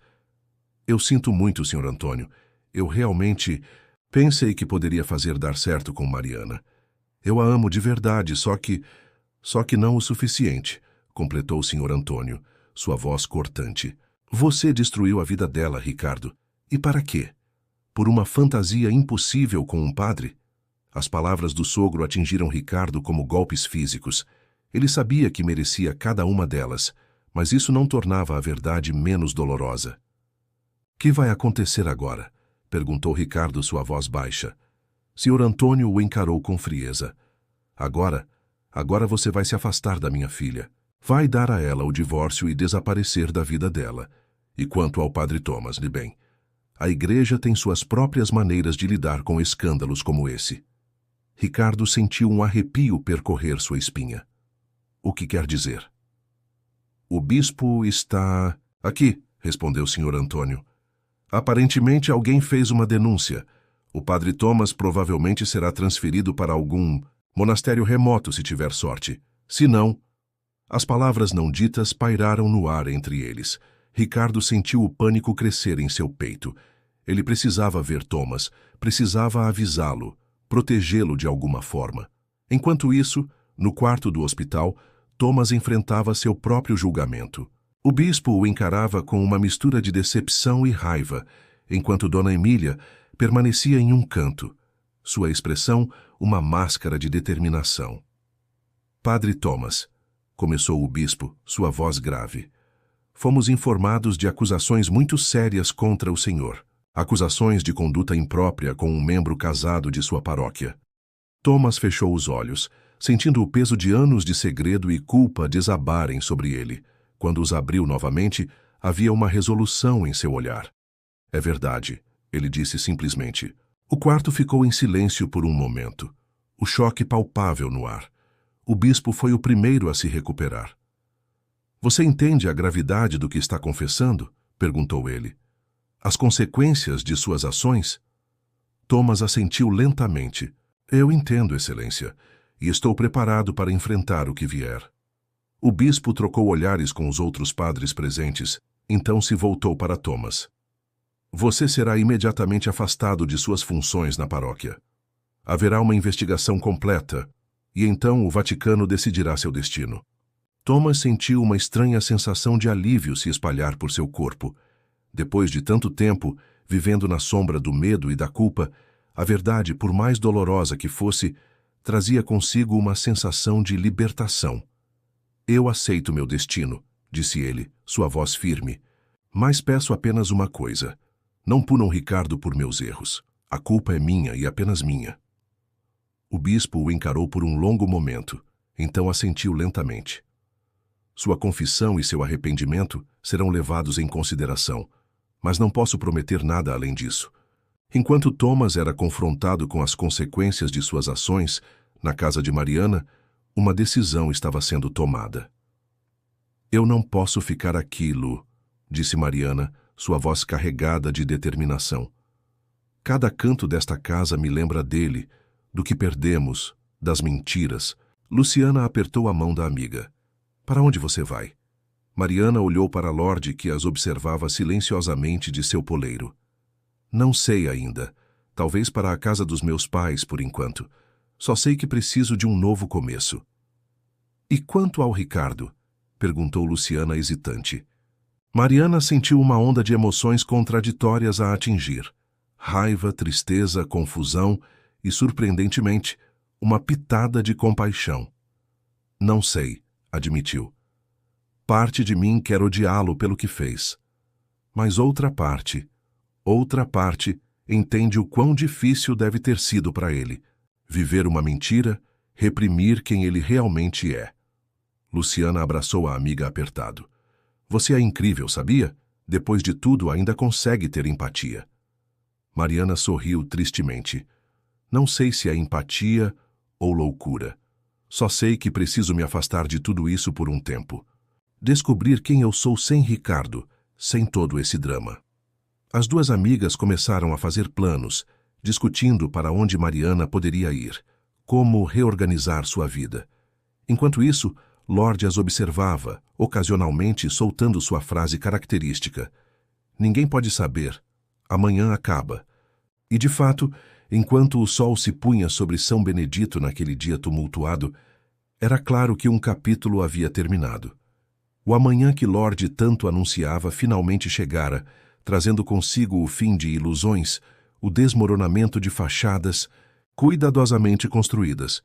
"Eu sinto muito, Sr. Antônio. Eu realmente pensei que poderia fazer dar certo com Mariana. Eu a amo de verdade, só que não o suficiente", completou o Sr. Antônio, sua voz cortante. "Você destruiu a vida dela, Ricardo. E para quê? Por uma fantasia impossível com um padre?" As palavras do sogro atingiram Ricardo como golpes físicos. Ele sabia que merecia cada uma delas, mas isso não tornava a verdade menos dolorosa. "Que vai acontecer agora?" perguntou Ricardo, sua voz baixa. Sr. Antônio o encarou com frieza. Agora você vai se afastar da minha filha. Vai dar a ela o divórcio e desaparecer da vida dela. E quanto ao padre Thomas, de bem, a igreja tem suas próprias maneiras de lidar com escândalos como esse." Ricardo sentiu um arrepio percorrer sua espinha. "O que quer dizer?" "O bispo está aqui", respondeu Sr. Antônio. "Aparentemente alguém fez uma denúncia. O padre Thomas provavelmente será transferido para algum monastério remoto se tiver sorte. Se não..." As palavras não ditas pairaram no ar entre eles. Ricardo sentiu o pânico crescer em seu peito. Ele precisava ver Thomas, precisava avisá-lo, protegê-lo de alguma forma. Enquanto isso, no quarto do hospital, Thomas enfrentava seu próprio julgamento. O bispo o encarava com uma mistura de decepção e raiva, enquanto Dona Emília permanecia em um canto, sua expressão uma máscara de determinação. "Padre Thomas", começou o bispo, sua voz grave, "fomos informados de acusações muito sérias contra o senhor. Acusações de conduta imprópria com um membro casado de sua paróquia." Thomas fechou os olhos, sentindo o peso de anos de segredo e culpa desabarem sobre ele. Quando os abriu novamente, havia uma resolução em seu olhar. "É verdade", ele disse simplesmente. O quarto ficou em silêncio por um momento, o choque palpável no ar. O bispo foi o primeiro a se recuperar. "Você entende a gravidade do que está confessando?" perguntou ele. "As consequências de suas ações?" Thomas assentiu lentamente. Eu entendo, Excelência, e estou preparado para enfrentar o que vier. O bispo trocou olhares com os outros padres presentes, então se voltou para Thomas. Você será imediatamente afastado de suas funções na paróquia. Haverá uma investigação completa, e então o Vaticano decidirá seu destino. Thomas sentiu uma estranha sensação de alívio se espalhar por seu corpo. Depois de tanto tempo, vivendo na sombra do medo e da culpa, a verdade, por mais dolorosa que fosse, trazia consigo uma sensação de libertação. Eu aceito meu destino, disse ele, sua voz firme. Mas peço apenas uma coisa. Não punam Ricardo por meus erros. A culpa é minha e apenas minha. O bispo o encarou por um longo momento, então assentiu lentamente. Sua confissão e seu arrependimento serão levados em consideração, mas não posso prometer nada além disso. Enquanto Thomas era confrontado com as consequências de suas ações, na casa de Mariana, uma decisão estava sendo tomada. Eu não posso ficar aqui, Lu, disse Mariana, sua voz carregada de determinação. Cada canto desta casa me lembra dele, do que perdemos, das mentiras. Luciana apertou a mão da amiga. Para onde você vai? Mariana olhou para Lorde, que as observava silenciosamente de seu poleiro. Não sei ainda. Talvez para a casa dos meus pais, por enquanto. Só sei que preciso de um novo começo. E quanto ao Ricardo? Perguntou Luciana hesitante. Mariana sentiu uma onda de emoções contraditórias a atingir. Raiva, tristeza, confusão e, surpreendentemente, uma pitada de compaixão. Não sei, admitiu. Parte de mim quer odiá-lo pelo que fez. Mas outra parte, entende o quão difícil deve ter sido para ele. Viver uma mentira, reprimir quem ele realmente é. Luciana abraçou a amiga apertado. Você é incrível, sabia? Depois de tudo, ainda consegue ter empatia. Mariana sorriu tristemente. Não sei se é empatia ou loucura. Só sei que preciso me afastar de tudo isso por um tempo. Descobrir quem eu sou sem Ricardo, sem todo esse drama. As duas amigas começaram a fazer planos, discutindo para onde Mariana poderia ir, como reorganizar sua vida. Enquanto isso, Lorde as observava, ocasionalmente soltando sua frase característica. Ninguém pode saber. Amanhã acaba. E, de fato, enquanto o sol se punha sobre São Benedito naquele dia tumultuado, era claro que um capítulo havia terminado. O amanhã que Lorde tanto anunciava finalmente chegara, trazendo consigo o fim de ilusões, o desmoronamento de fachadas cuidadosamente construídas,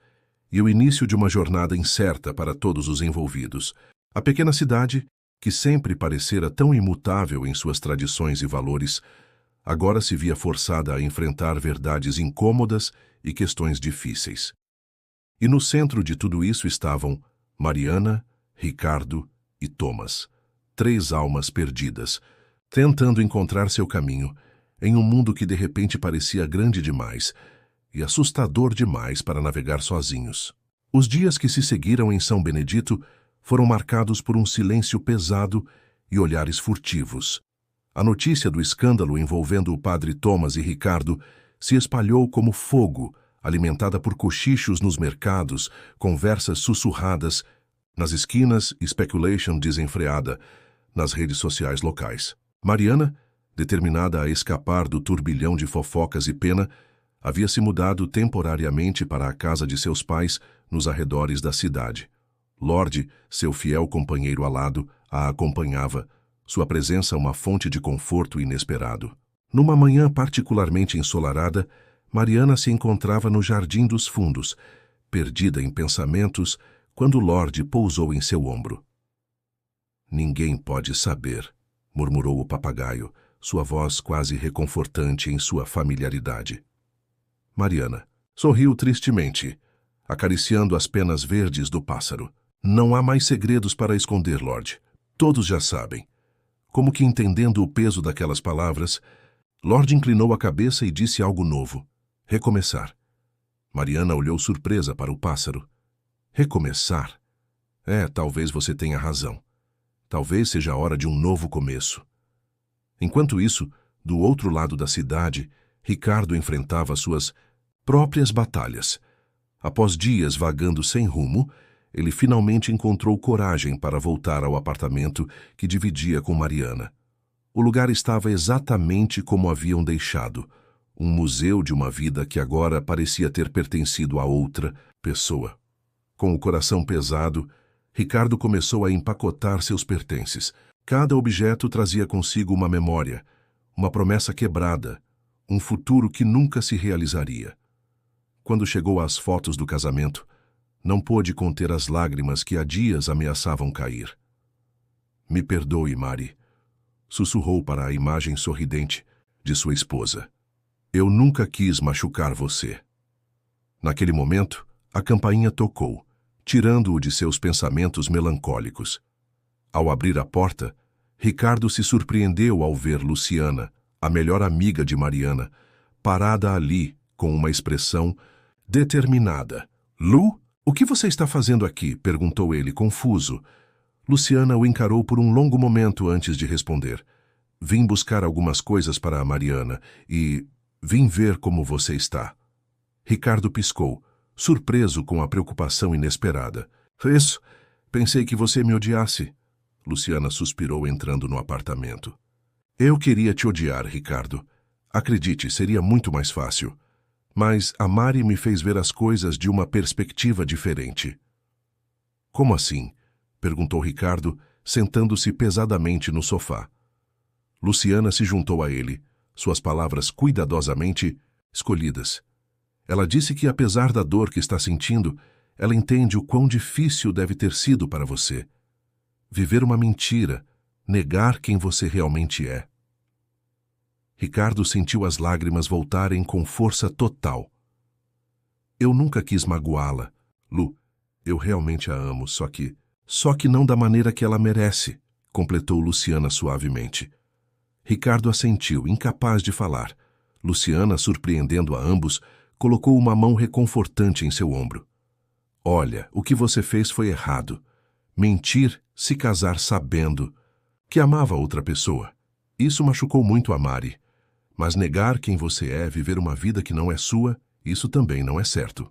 e o início de uma jornada incerta para todos os envolvidos. A pequena cidade, que sempre parecera tão imutável em suas tradições e valores, agora se via forçada a enfrentar verdades incômodas e questões difíceis. E no centro de tudo isso estavam Mariana, Ricardo e Thomas, 3 almas perdidas, tentando encontrar seu caminho em um mundo que de repente parecia grande demais e assustador demais para navegar sozinhos. Os dias que se seguiram em São Benedito foram marcados por um silêncio pesado e olhares furtivos. A notícia do escândalo envolvendo o padre Thomas e Ricardo se espalhou como fogo, alimentada por cochichos nos mercados, conversas sussurradas, nas esquinas e speculation desenfreada, nas redes sociais locais. Mariana, determinada a escapar do turbilhão de fofocas e pena, havia se mudado temporariamente para a casa de seus pais nos arredores da cidade. Lorde, seu fiel companheiro alado, a acompanhava, sua presença uma fonte de conforto inesperado. Numa manhã particularmente ensolarada, Mariana se encontrava no Jardim dos Fundos, perdida em pensamentos, quando Lorde pousou em seu ombro. Ninguém pode saber, murmurou o papagaio, sua voz quase reconfortante em sua familiaridade. Mariana sorriu tristemente, acariciando as penas verdes do pássaro. Não há mais segredos para esconder, Lorde. Todos já sabem. Como que entendendo o peso daquelas palavras, Lorde inclinou a cabeça e disse algo novo. Recomeçar. Mariana olhou surpresa para o pássaro. Recomeçar? Talvez você tenha razão. Talvez seja a hora de um novo começo. Enquanto isso, do outro lado da cidade, Ricardo enfrentava suas próprias batalhas. Após dias vagando sem rumo, ele finalmente encontrou coragem para voltar ao apartamento que dividia com Mariana. O lugar estava exatamente como haviam deixado, um museu de uma vida que agora parecia ter pertencido a outra pessoa. Com o coração pesado, Ricardo começou a empacotar seus pertences. Cada objeto trazia consigo uma memória, uma promessa quebrada, um futuro que nunca se realizaria. Quando chegou às fotos do casamento, não pôde conter as lágrimas que há dias ameaçavam cair. "Me perdoe, Mari", sussurrou para a imagem sorridente de sua esposa. "Eu nunca quis machucar você." Naquele momento, a campainha tocou, tirando-o de seus pensamentos melancólicos. Ao abrir a porta, Ricardo se surpreendeu ao ver Luciana, a melhor amiga de Mariana, parada ali com uma expressão determinada. "Lu, o que você está fazendo aqui?" perguntou ele, confuso. Luciana o encarou por um longo momento antes de responder. "Vim buscar algumas coisas para a Mariana e vim ver como você está." Ricardo piscou, surpreso com a preocupação inesperada. "Isso, pensei que você me odiasse." Luciana suspirou entrando no apartamento. "Eu queria te odiar, Ricardo. Acredite, seria muito mais fácil. Mas a Mari me fez ver as coisas de uma perspectiva diferente." "Como assim?" perguntou Ricardo, sentando-se pesadamente no sofá. Luciana se juntou a ele, suas palavras cuidadosamente escolhidas. Ela disse que, apesar da dor que está sentindo, ela entende o quão difícil deve ter sido para você. Viver uma mentira, negar quem você realmente é. Ricardo sentiu as lágrimas voltarem com força total. "Eu nunca quis magoá-la, Lu. Eu realmente a amo, só que não da maneira que ela merece", completou Luciana suavemente. Ricardo assentiu, incapaz de falar. Luciana, surpreendendo a ambos, colocou uma mão reconfortante em seu ombro. "Olha, o que você fez foi errado. Mentir, se casar sabendo que amava outra pessoa. Isso machucou muito a Mari. Mas negar quem você é, viver uma vida que não é sua, isso também não é certo."